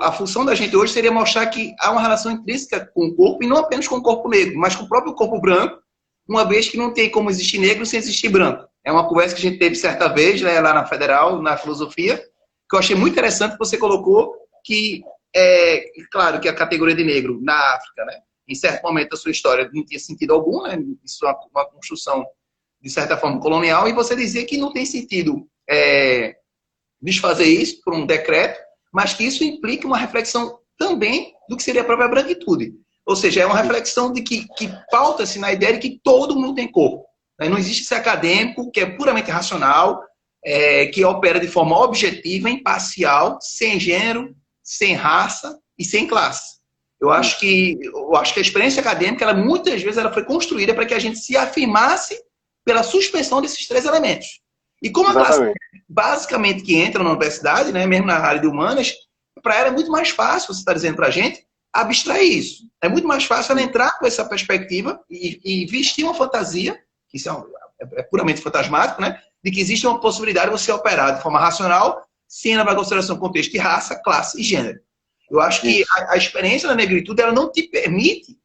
a função da gente hoje seria mostrar que há uma relação intrínseca com o corpo, e não apenas com o corpo negro, mas com o próprio corpo branco, uma vez que não tem como existir negro sem existir branco. É uma conversa que a gente teve certa vez, né, lá na Federal, na filosofia, que eu achei muito interessante que você colocou que, claro, que a categoria de negro na África, né, em certo momento da sua história não tinha sentido algum, né, isso é uma construção, de certa forma, colonial, e você dizia que não tem sentido desfazer isso por um decreto, mas que isso implica uma reflexão também do que seria a própria branquitude. Ou seja, é uma reflexão de que pauta-se na ideia de que todo mundo tem corpo. Não existe esse acadêmico que é puramente racional, que opera de forma objetiva, imparcial, sem gênero, sem raça e sem classe. Eu acho que a experiência acadêmica, ela, muitas vezes, ela foi construída para que a gente se afirmasse pela suspensão desses três elementos. E como a classe, basicamente, que entra na universidade, né, mesmo na área de humanas, para ela é muito mais fácil, você está dizendo para a gente, abstrair isso. É muito mais fácil ela entrar com essa perspectiva e vestir uma fantasia, que isso é puramente fantasmático, né, de que existe uma possibilidade de você operar de forma racional, sem levar em consideração o contexto de raça, classe e gênero. Eu acho que a experiência da negritude, ela não te permite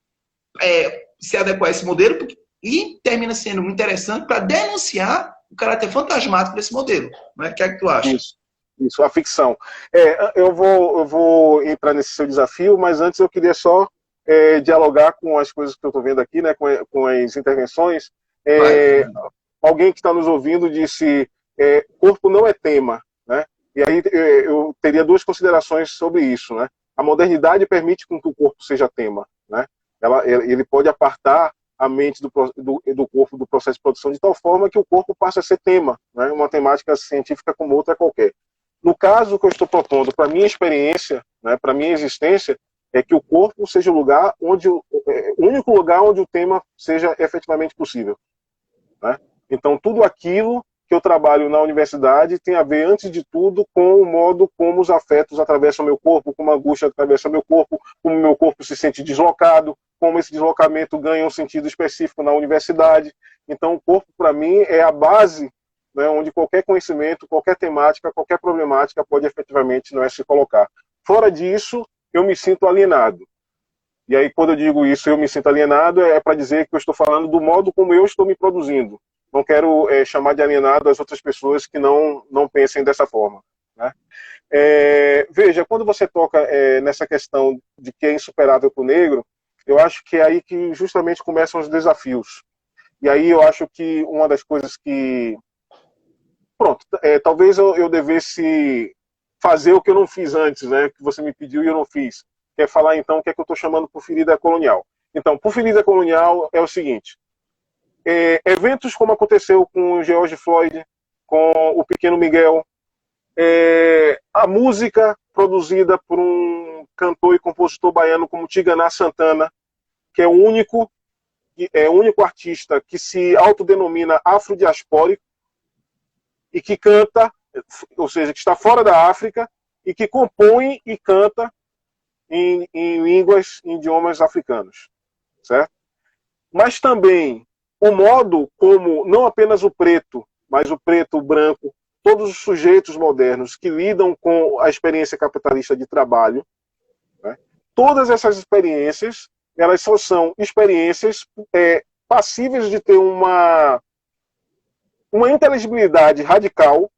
se adequar a esse modelo, e termina sendo muito interessante para denunciar o caráter fantasmático desse modelo. Né? O que é que tu acha? Isso, a ficção. Eu vou entrar nesse seu desafio, mas antes eu queria só dialogar com as coisas que eu estou vendo aqui, né, com as intervenções. Alguém que está nos ouvindo disse, corpo não é tema, né? E aí eu teria duas considerações sobre isso, né? A modernidade permite com que o corpo seja tema, né? Ele pode apartar a mente do corpo do processo de produção de tal forma que o corpo passa a ser tema, né? Uma temática científica como outra qualquer. No caso que eu estou propondo, para minha experiência, né, para minha existência, é que o corpo seja o lugar o único lugar onde o tema seja efetivamente possível, né? Então, tudo aquilo que eu trabalho na universidade tem a ver, antes de tudo, com o modo como os afetos atravessam meu corpo, como a angústia atravessa meu corpo, como meu corpo se sente deslocado, como esse deslocamento ganha um sentido específico na universidade. Então, o corpo, para mim, é a base, né, onde qualquer conhecimento, qualquer temática, qualquer problemática pode efetivamente, não é, se colocar. Fora disso, eu me sinto alienado. E aí, quando eu digo isso, eu me sinto alienado, é para dizer que eu estou falando do modo como eu estou me produzindo. Não quero chamar de alienado as outras pessoas que não pensem dessa forma, né? Veja, quando você toca nessa questão de que é insuperável para o negro, eu acho que é aí que justamente começam os desafios. E aí eu acho que uma das coisas que... Pronto, talvez eu devesse fazer o que eu não fiz antes, né? Que você me pediu e eu não fiz. Que é falar, então, o que é que eu estou chamando por ferida colonial. Então, por ferida colonial é o seguinte... eventos como aconteceu com o George Floyd, com o Pequeno Miguel, a música produzida por um cantor e compositor baiano como Tigana Santana, que é o único artista que se autodenomina afrodiaspórico e que canta, ou seja, que está fora da África e que compõe e canta em línguas, em idiomas africanos, certo? Mas também o modo como não apenas o preto, mas o preto, o branco, todos os sujeitos modernos que lidam com a experiência capitalista de trabalho, né, todas essas experiências, elas só são experiências passíveis de ter uma inteligibilidade radical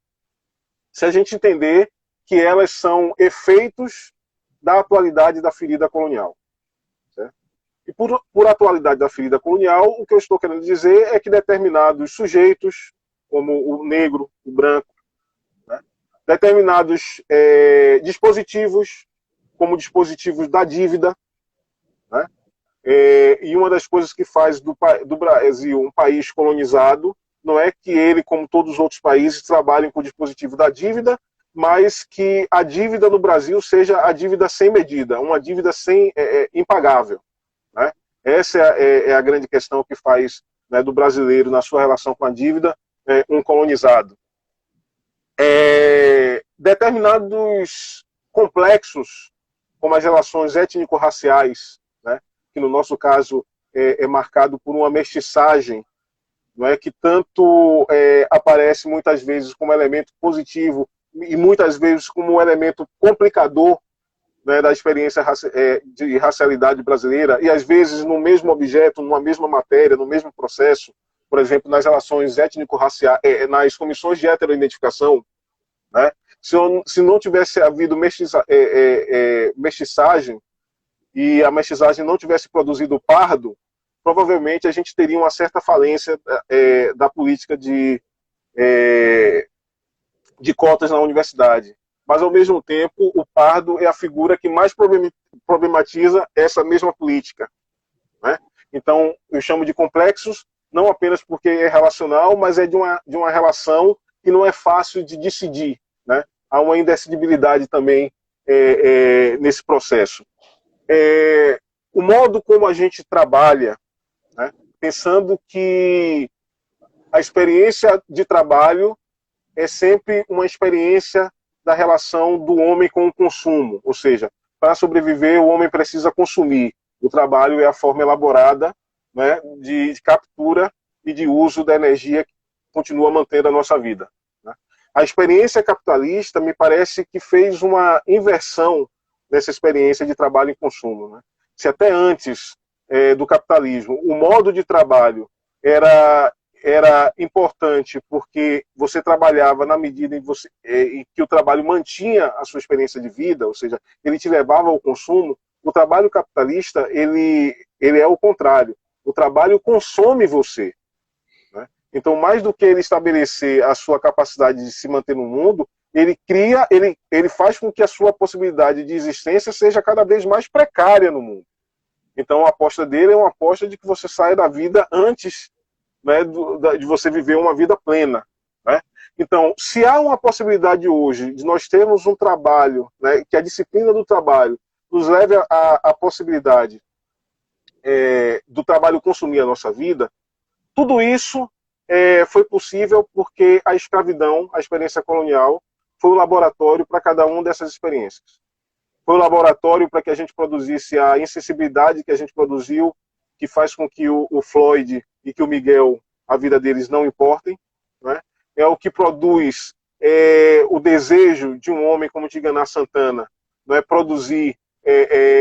se a gente entender que elas são efeitos da atualidade da ferida colonial. Certo? E por atualidade da ferida colonial, o que eu estou querendo dizer é que determinados sujeitos, como o negro, o branco, né, determinados dispositivos, como dispositivos da dívida, né, e uma das coisas que faz do Brasil um país colonizado não é que ele, como todos os outros países, trabalhem com o dispositivo da dívida, mas que a dívida no Brasil seja a dívida sem medida, uma dívida impagável. Né? Essa é a grande questão que faz, né, do brasileiro, na sua relação com a dívida, um colonizado. Determinados complexos, como as relações étnico-raciais, né, que no nosso caso é marcado por uma mestiçagem, não é, que tanto aparece muitas vezes como elemento positivo e muitas vezes como um elemento complicador, né, da experiência de racialidade brasileira, e às vezes no mesmo objeto, numa mesma matéria, no mesmo processo, por exemplo, nas relações étnico-raciais, nas comissões de heteroidentificação, né, se não tivesse havido mestiçagem e a mestiçagem não tivesse produzido pardo, provavelmente a gente teria uma certa falência da política de cotas na universidade. Mas, ao mesmo tempo, o pardo é a figura que mais problematiza essa mesma política. Né? Então, eu chamo de complexos, não apenas porque é relacional, mas é de uma relação que não é fácil de decidir. Né? Há uma indecidibilidade também nesse processo. O modo como a gente trabalha, né, pensando que a experiência de trabalho é sempre uma experiência da relação do homem com o consumo, ou seja, para sobreviver o homem precisa consumir. O trabalho é a forma elaborada, né, de captura e de uso da energia que continua mantendo a nossa vida. Né? A experiência capitalista me parece que fez uma inversão dessa experiência de trabalho e consumo. Né? Se até antes do capitalismo o modo de trabalho era importante porque você trabalhava na medida em que o trabalho mantinha a sua experiência de vida, ou seja, ele te levava ao consumo, o trabalho capitalista ele é o contrário. O trabalho consome você. Né? Então, mais do que ele estabelecer a sua capacidade de se manter no mundo, ele faz com que a sua possibilidade de existência seja cada vez mais precária no mundo. Então, a aposta dele é uma aposta de que você saia da vida antes, né, de você viver uma vida plena. Né? Então, se há uma possibilidade hoje de nós termos um trabalho, né, que a disciplina do trabalho nos leve à possibilidade do trabalho consumir a nossa vida, tudo isso foi possível porque a escravidão, a experiência colonial, foi o laboratório para cada uma dessas experiências. Foi o laboratório para que a gente produzisse a insensibilidade que a gente produziu, que faz com que o Floyd e que o Miguel, a vida deles não importem. Né? É o que produz o desejo de um homem como Tigana Santana, não é, produzir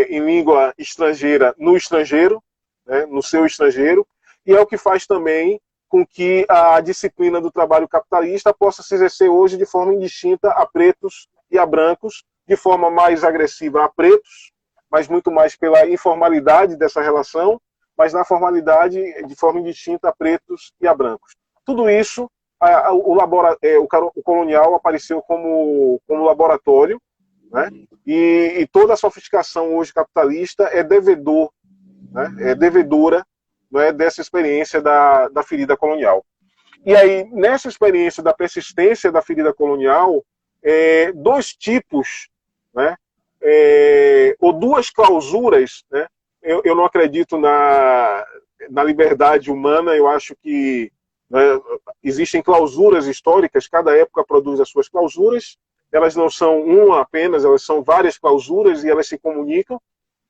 em língua estrangeira no estrangeiro, né, no seu estrangeiro, e é o que faz também com que a disciplina do trabalho capitalista possa se exercer hoje de forma indistinta a pretos e a brancos, de forma mais agressiva a pretos, mas muito mais pela informalidade dessa relação, mas na formalidade de forma indistinta a pretos e a brancos. Tudo isso, o colonial apareceu como laboratório, né? E toda a sofisticação hoje capitalista é devedor, né? É devedora, não é, dessa experiência da ferida colonial. E aí, nessa experiência da persistência da ferida colonial, dois tipos, né, ou duas clausuras, né, eu não acredito na liberdade humana, eu acho que, né, existem clausuras históricas, cada época produz as suas clausuras, elas não são uma apenas, elas são várias clausuras e elas se comunicam,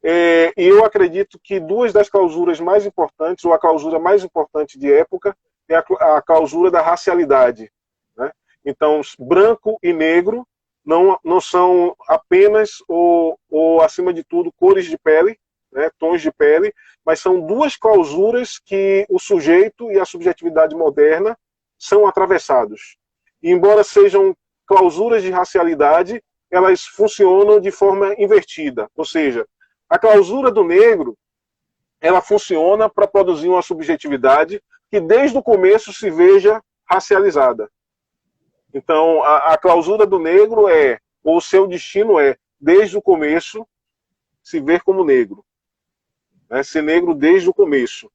e eu acredito que duas das clausuras mais importantes, ou a clausura mais importante de época, é a clausura da racialidade. Né? Então, branco e negro não são apenas ou acima de tudo, cores de pele, né, tons de pele, mas são duas clausuras que o sujeito e a subjetividade moderna são atravessados. E, embora sejam clausuras de racialidade, elas funcionam de forma invertida. Ou seja, a clausura do negro, ela funciona para produzir uma subjetividade que desde o começo se veja racializada. Então, a clausura do negro ou o seu destino desde o começo, se ver como negro. Né? Ser negro desde o começo.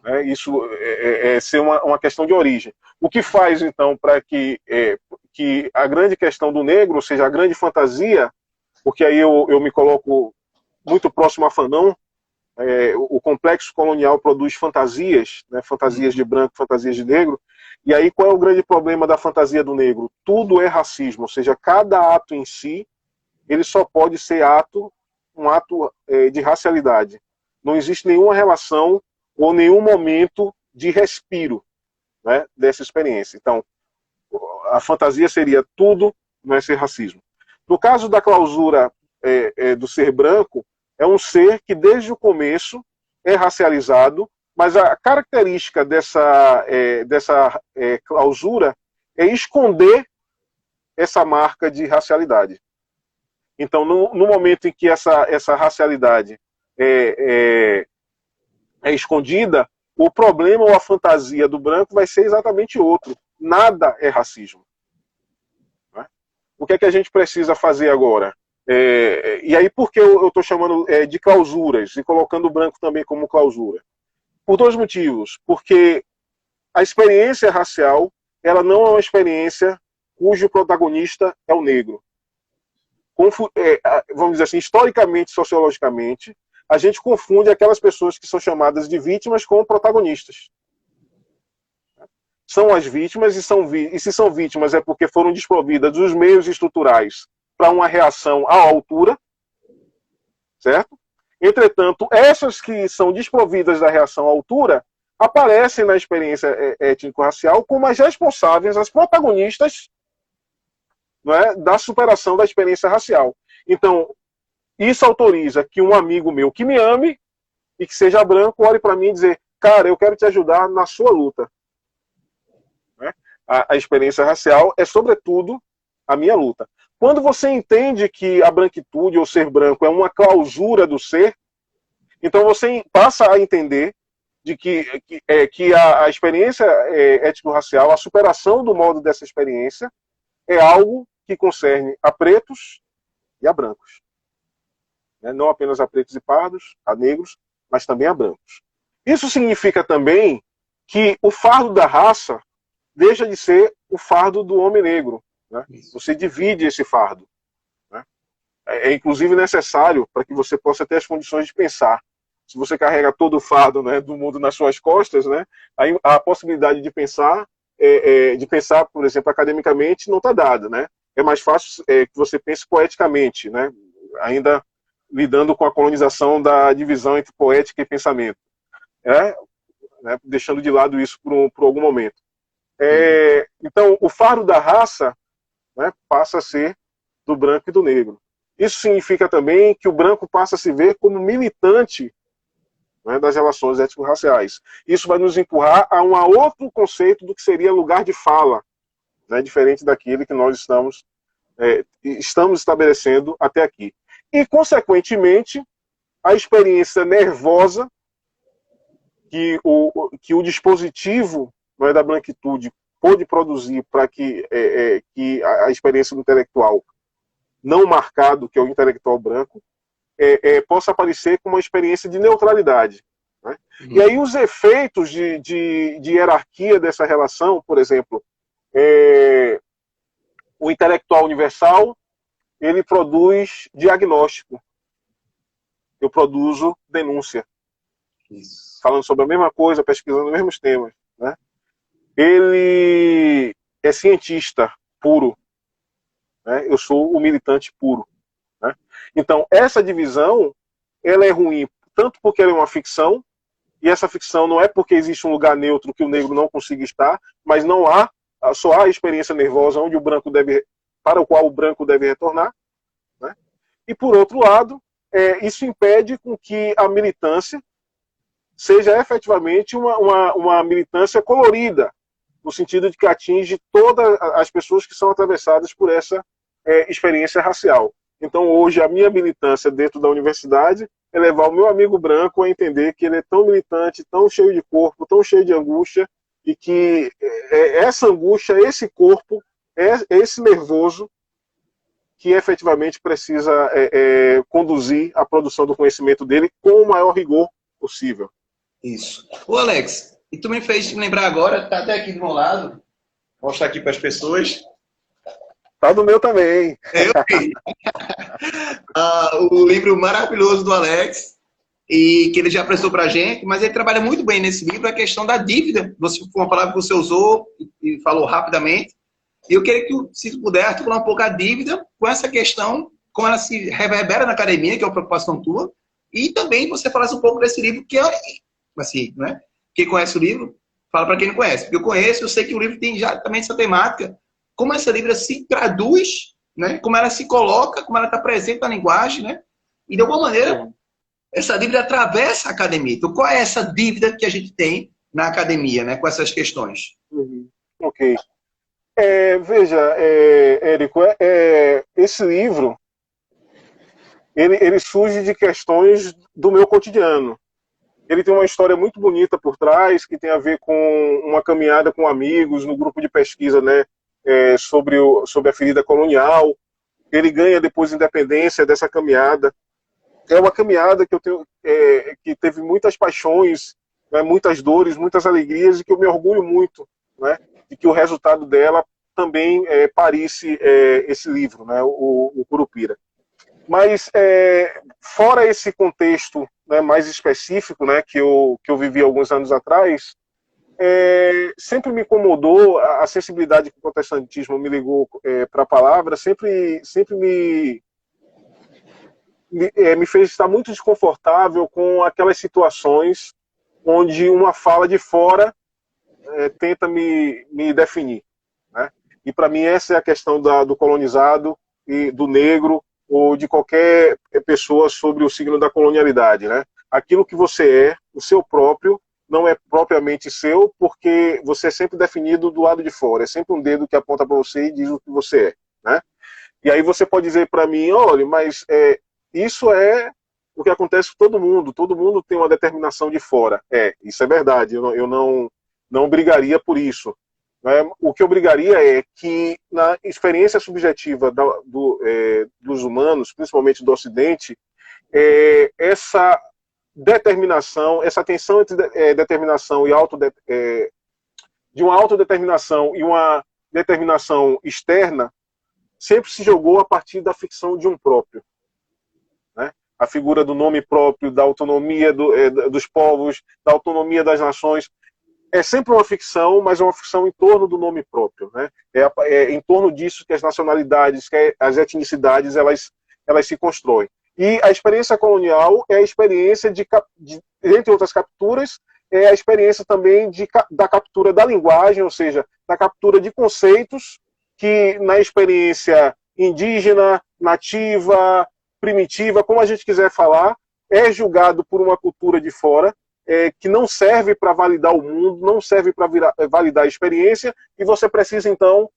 Né? Isso é ser uma questão de origem. O que faz, então, para que a grande questão do negro, ou seja, a grande fantasia, porque aí eu me coloco muito próximo a Fanon, o complexo colonial produz fantasias, né, fantasias de branco, fantasias de negro, e aí qual é o grande problema da fantasia do negro? Tudo é racismo, ou seja, cada ato em si, ele só pode ser um ato de racialidade. Não existe nenhuma relação ou nenhum momento de respiro, né, dessa experiência. Então, a fantasia seria tudo, não é ser racismo. No caso da clausura do ser branco, é um ser que desde o começo é racializado, mas a característica dessa clausura é esconder essa marca de racialidade. Então, no momento em que essa racialidade é escondida, o problema ou a fantasia do branco vai ser exatamente outro. Nada é racismo. Né? O que é que a gente precisa fazer agora? E aí, por que eu estou chamando de clausuras e colocando o branco também como clausura? Por dois motivos. Porque a experiência racial, ela não é uma experiência cujo protagonista é o negro. Vamos dizer assim, historicamente, sociologicamente, a gente confunde aquelas pessoas que são chamadas de vítimas com protagonistas. São as vítimas e se são vítimas é porque foram desprovidas dos meios estruturais para uma reação à altura, certo? Entretanto, essas que são desprovidas da reação à altura aparecem na experiência étnico-racial como as responsáveis, as protagonistas, não é, da superação da experiência racial. Então, isso autoriza que um amigo meu que me ame e que seja branco olhe para mim e dizer: cara, eu quero te ajudar na sua luta. Né? A experiência racial é, sobretudo, a minha luta. Quando você entende que a branquitude ou ser branco é uma clausura do ser, então você passa a entender de que a experiência étnico-racial, a superação do modo dessa experiência, é algo que concerne a pretos e a brancos. Né? Não apenas a pretos e pardos, a negros, mas também a brancos. Isso significa também que o fardo da raça deixa de ser o fardo do homem negro. Né? Você divide esse fardo. Né? É inclusive necessário para que você possa ter as condições de pensar. Se você carrega todo o fardo, né, do mundo nas suas costas, né, aí a possibilidade de pensar, por exemplo, academicamente, não está dada. Né? É mais fácil que você pense poeticamente, né? Ainda lidando com a colonização da divisão entre poética e pensamento. Né? Deixando de lado isso por algum momento. Então, o fardo da raça, né, passa a ser do branco e do negro. Isso significa também que o branco passa a se ver como militante, né, das relações étnico-raciais. Isso vai nos empurrar a um outro conceito do que seria lugar de fala, né, diferente daquele que nós estamos estabelecendo até aqui. E, consequentemente, a experiência nervosa que o dispositivo, né, da branquitude pôde produzir para que a experiência do intelectual não marcado, que é o intelectual branco, possa aparecer como uma experiência de neutralidade. Né? E aí os efeitos de hierarquia dessa relação, por exemplo, o intelectual universal, ele produz diagnóstico. Eu produzo denúncia. Isso. Falando sobre a mesma coisa, pesquisando os mesmos temas. Né? Ele é cientista puro. Né? Eu sou o militante puro. Né? Então, essa divisão, ela é ruim, tanto porque ela é uma ficção, e essa ficção não é porque existe um lugar neutro que o negro não consiga estar, mas não há só há experiência nervosa onde para o qual o branco deve retornar, né? E, por outro lado, isso impede com que a militância seja efetivamente uma militância colorida, no sentido de que atinge todas as pessoas que são atravessadas por essa experiência racial. Então, hoje, a minha militância dentro da universidade é levar o meu amigo branco a entender que ele é tão militante, tão cheio de corpo, tão cheio de angústia, e que essa angústia, esse corpo, esse nervoso, que efetivamente precisa conduzir a produção do conhecimento dele com o maior rigor possível. Isso. Ô, Alex, e tu me fez lembrar agora, tá até aqui do meu lado, vou mostrar aqui para as pessoas. Tá do meu também. Eu vi. O livro maravilhoso do Alex, e que ele já apresentou para a gente, mas ele trabalha muito bem nesse livro a questão da dívida. Foi uma palavra que você usou e falou rapidamente. E eu queria que, se puder, articular um pouco a dívida com essa questão, como ela se reverbera na academia, que é uma preocupação tua, e também você falasse um pouco desse livro, que é, assim, né? Quem conhece o livro, fala para quem não conhece. Porque eu conheço, eu sei que o livro tem já também essa temática, como essa dívida se traduz, né? Como ela se coloca, como ela está presente na linguagem, né? E, de alguma maneira, essa dívida atravessa a academia. Então, qual é essa dívida que a gente tem na academia, né? Com essas questões? Ok. Veja, Érico, esse livro, ele surge de questões do meu cotidiano. Ele tem uma história muito bonita por trás, que tem a ver com uma caminhada com amigos no grupo de pesquisa, né, sobre a ferida colonial. Ele ganha depois independência dessa caminhada. É uma caminhada que eu tenho, que teve muitas paixões, né, muitas dores, muitas alegrias, e que eu me orgulho muito, né, de que o resultado dela também parisse esse livro, né, o Curupira. Mas, fora esse contexto, né, mais específico, né, que eu vivi alguns anos atrás, sempre me incomodou a sensibilidade que o protestantismo me ligou para a palavra, sempre me fez estar muito desconfortável com aquelas situações onde uma fala de fora tenta me definir, né? E para mim essa é a questão do colonizado e do negro, ou de qualquer pessoa sobre o signo da colonialidade, né? Aquilo que você o seu próprio, não é propriamente seu, porque você é sempre definido do lado de fora, é sempre um dedo que aponta para você e diz o que você é, né? E aí você pode dizer para mim, olha, mas isso é o que acontece com todo mundo tem uma determinação de fora. Isso é verdade, eu não brigaria por isso. Né? O que eu brigaria é que na experiência subjetiva dos humanos, principalmente do Ocidente, essa determinação, essa tensão entre determinação e de uma autodeterminação e uma determinação externa sempre se jogou a partir da ficção de um próprio. Né? A figura do nome próprio, da autonomia dos povos, da autonomia das nações, é sempre uma ficção, mas é uma ficção em torno do nome próprio. Né? É em torno disso que as nacionalidades, que as etnicidades, elas se constroem. E a experiência colonial é a experiência entre outras capturas, é a experiência também da captura da linguagem, ou seja, da captura de conceitos que na experiência indígena, nativa, primitiva, como a gente quiser falar, é julgado por uma cultura de fora, que não serve para validar o mundo, não serve para validar a experiência, e você precisa, então,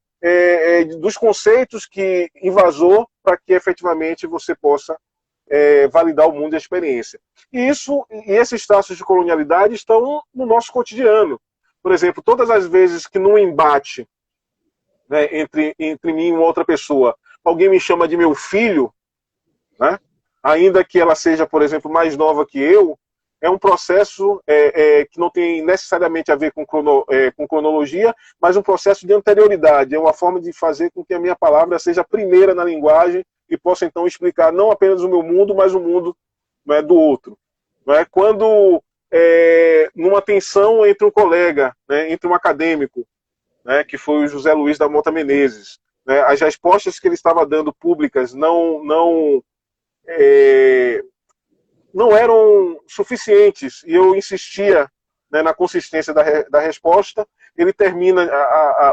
dos conceitos que invasou para que efetivamente você possa validar o mundo e a experiência. E esses traços de colonialidade estão no nosso cotidiano. Por exemplo, todas as vezes que num embate, né, entre mim e uma outra pessoa, alguém me chama de meu filho, né, ainda que ela seja, por exemplo, mais nova que eu, é um processo que não tem necessariamente a ver com cronologia, mas um processo de anterioridade. É uma forma de fazer com que a minha palavra seja a primeira na linguagem e possa, então, explicar não apenas o meu mundo, mas o mundo, né, do outro. Né? Quando, numa tensão entre um colega, né, entre um acadêmico, né, que foi o José Luiz da Mota Menezes, né, as respostas que ele estava dando públicas não eram suficientes, e eu insistia, né, na consistência da resposta, ele termina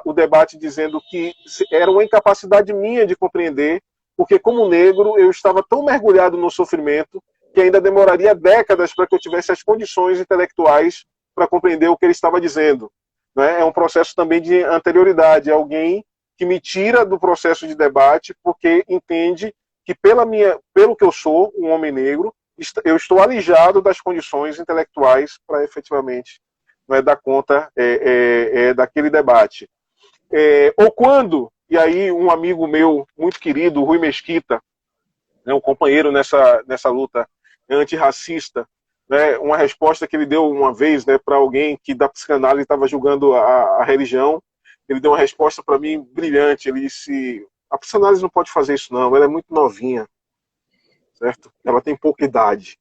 o debate dizendo que era uma incapacidade minha de compreender, porque como negro eu estava tão mergulhado no sofrimento que ainda demoraria décadas para que eu tivesse as condições intelectuais para compreender o que ele estava dizendo. Né? É um processo também de anterioridade, alguém que me tira do processo de debate porque entende que pelo que eu sou, um homem negro, eu estou alijado das condições intelectuais para efetivamente dar conta daquele debate. Ou quando, e aí um amigo meu muito querido, Rui Mesquita, um companheiro nessa luta antirracista, né, uma resposta que ele deu uma vez, né, para alguém que da psicanálise estava julgando a religião, ele deu uma resposta para mim brilhante. Ele disse: a psicanálise não pode fazer isso não, ela é muito novinha, certo? Ela tem pouca idade.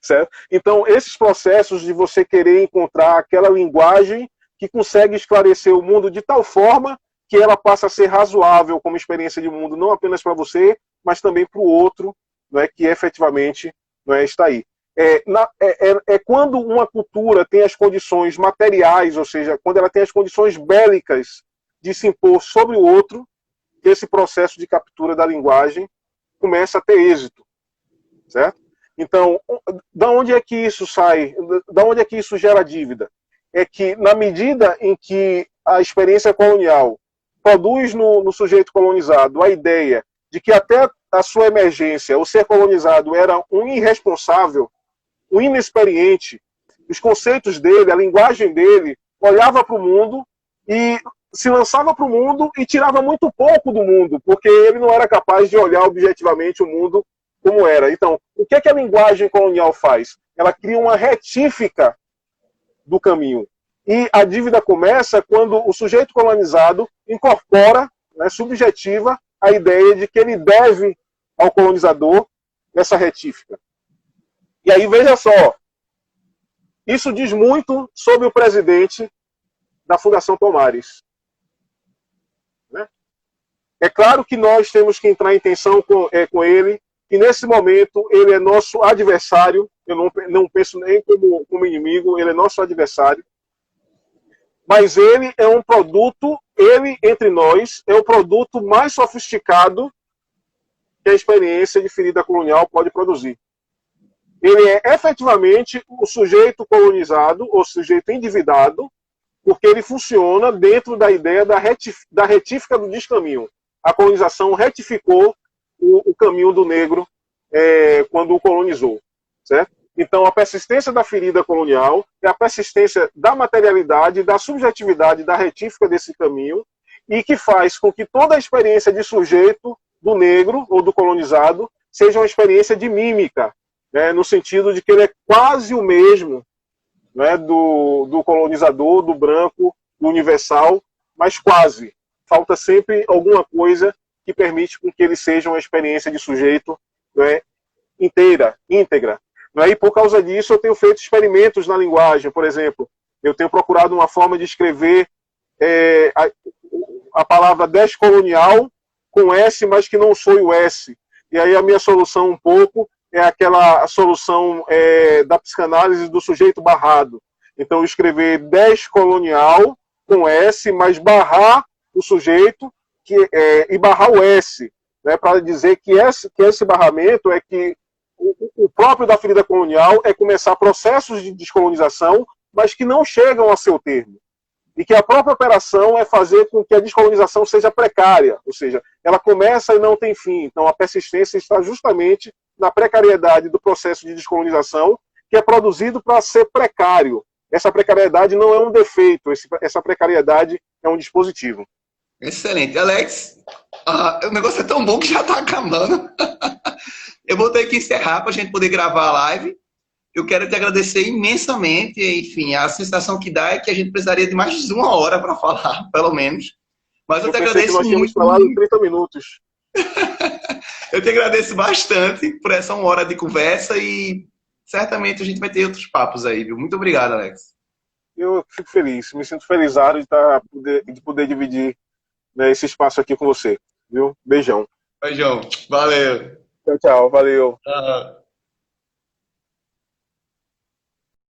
Certo? Então, esses processos de você querer encontrar aquela linguagem que consegue esclarecer o mundo de tal forma que ela passa a ser razoável como experiência de mundo, não apenas para você, mas também para o outro, não é, que efetivamente não é, está aí. É quando uma cultura tem as condições materiais, ou seja, quando ela tem as condições bélicas de se impor sobre o outro, que esse processo de captura da linguagem começa a ter êxito. Certo? Então, da onde é que isso sai? Da onde é que isso gera dívida? É que, na medida em que a experiência colonial produz no sujeito colonizado a ideia de que até a sua emergência, o ser colonizado era um irresponsável, um inexperiente, os conceitos dele, a linguagem dele, olhava para o mundo e se lançava para o mundo e tirava muito pouco do mundo, porque ele não era capaz de olhar objetivamente o mundo como era. Então, o que a linguagem colonial faz? Ela cria uma retífica do caminho. E a dívida começa quando o sujeito colonizado incorpora, né, subjetiva, a ideia de que ele deve ao colonizador essa retífica. E aí, veja só, isso diz muito sobre o presidente da Fundação Palmares. Né? É claro que nós temos que entrar em tensão com ele, e nesse momento ele é nosso adversário, eu não penso nem como inimigo, ele é nosso adversário, mas ele é um produto, ele entre nós, é o produto mais sofisticado que a experiência de ferida colonial pode produzir. Ele é efetivamente o sujeito colonizado, ou sujeito endividado, porque ele funciona dentro da ideia da retífica do descaminho. A colonização retificou o caminho do negro quando o colonizou. Certo? Então, a persistência da ferida colonial é a persistência da materialidade, da subjetividade, da retífica desse caminho, e que faz com que toda a experiência de sujeito do negro ou do colonizado seja uma experiência de mímica, né, no sentido de que ele é quase o mesmo, né, do colonizador, do branco, do universal, mas quase. Falta sempre alguma coisa que permite com que ele seja uma experiência de sujeito, né, íntegra. Né? E por causa disso eu tenho feito experimentos na linguagem. Por exemplo, eu tenho procurado uma forma de escrever a palavra descolonial com S, mas que não soe o S. E aí a minha solução um pouco é aquela solução da psicanálise do sujeito barrado. Então, escrever descolonial com S, mas barrar o sujeito e barrar o S, né, para dizer que esse barramento é que o próprio da ferida colonial é começar processos de descolonização, mas que não chegam a seu termo. E que a própria operação é fazer com que a descolonização seja precária, ou seja, ela começa e não tem fim. Então, a persistência está justamente na precariedade do processo de descolonização, que é produzido para ser precário. Essa precariedade não é um defeito, essa precariedade é um dispositivo. Excelente. Alex, o negócio é tão bom que já está acabando. Eu vou ter que encerrar para a gente poder gravar a live. Eu quero te agradecer imensamente. Enfim, a sensação que dá é que a gente precisaria de mais de 1 hora para falar, pelo menos. Mas eu te agradeço que nós tínhamos falado em 30 minutos. Eu te agradeço bastante por essa 1 hora de conversa e certamente a gente vai ter outros papos aí, viu? Muito obrigado, Alex. Eu fico feliz, me sinto felizardo de poder dividir, né, esse espaço aqui com você, viu? Beijão. Beijão. Valeu. Tchau, valeu. Tchau.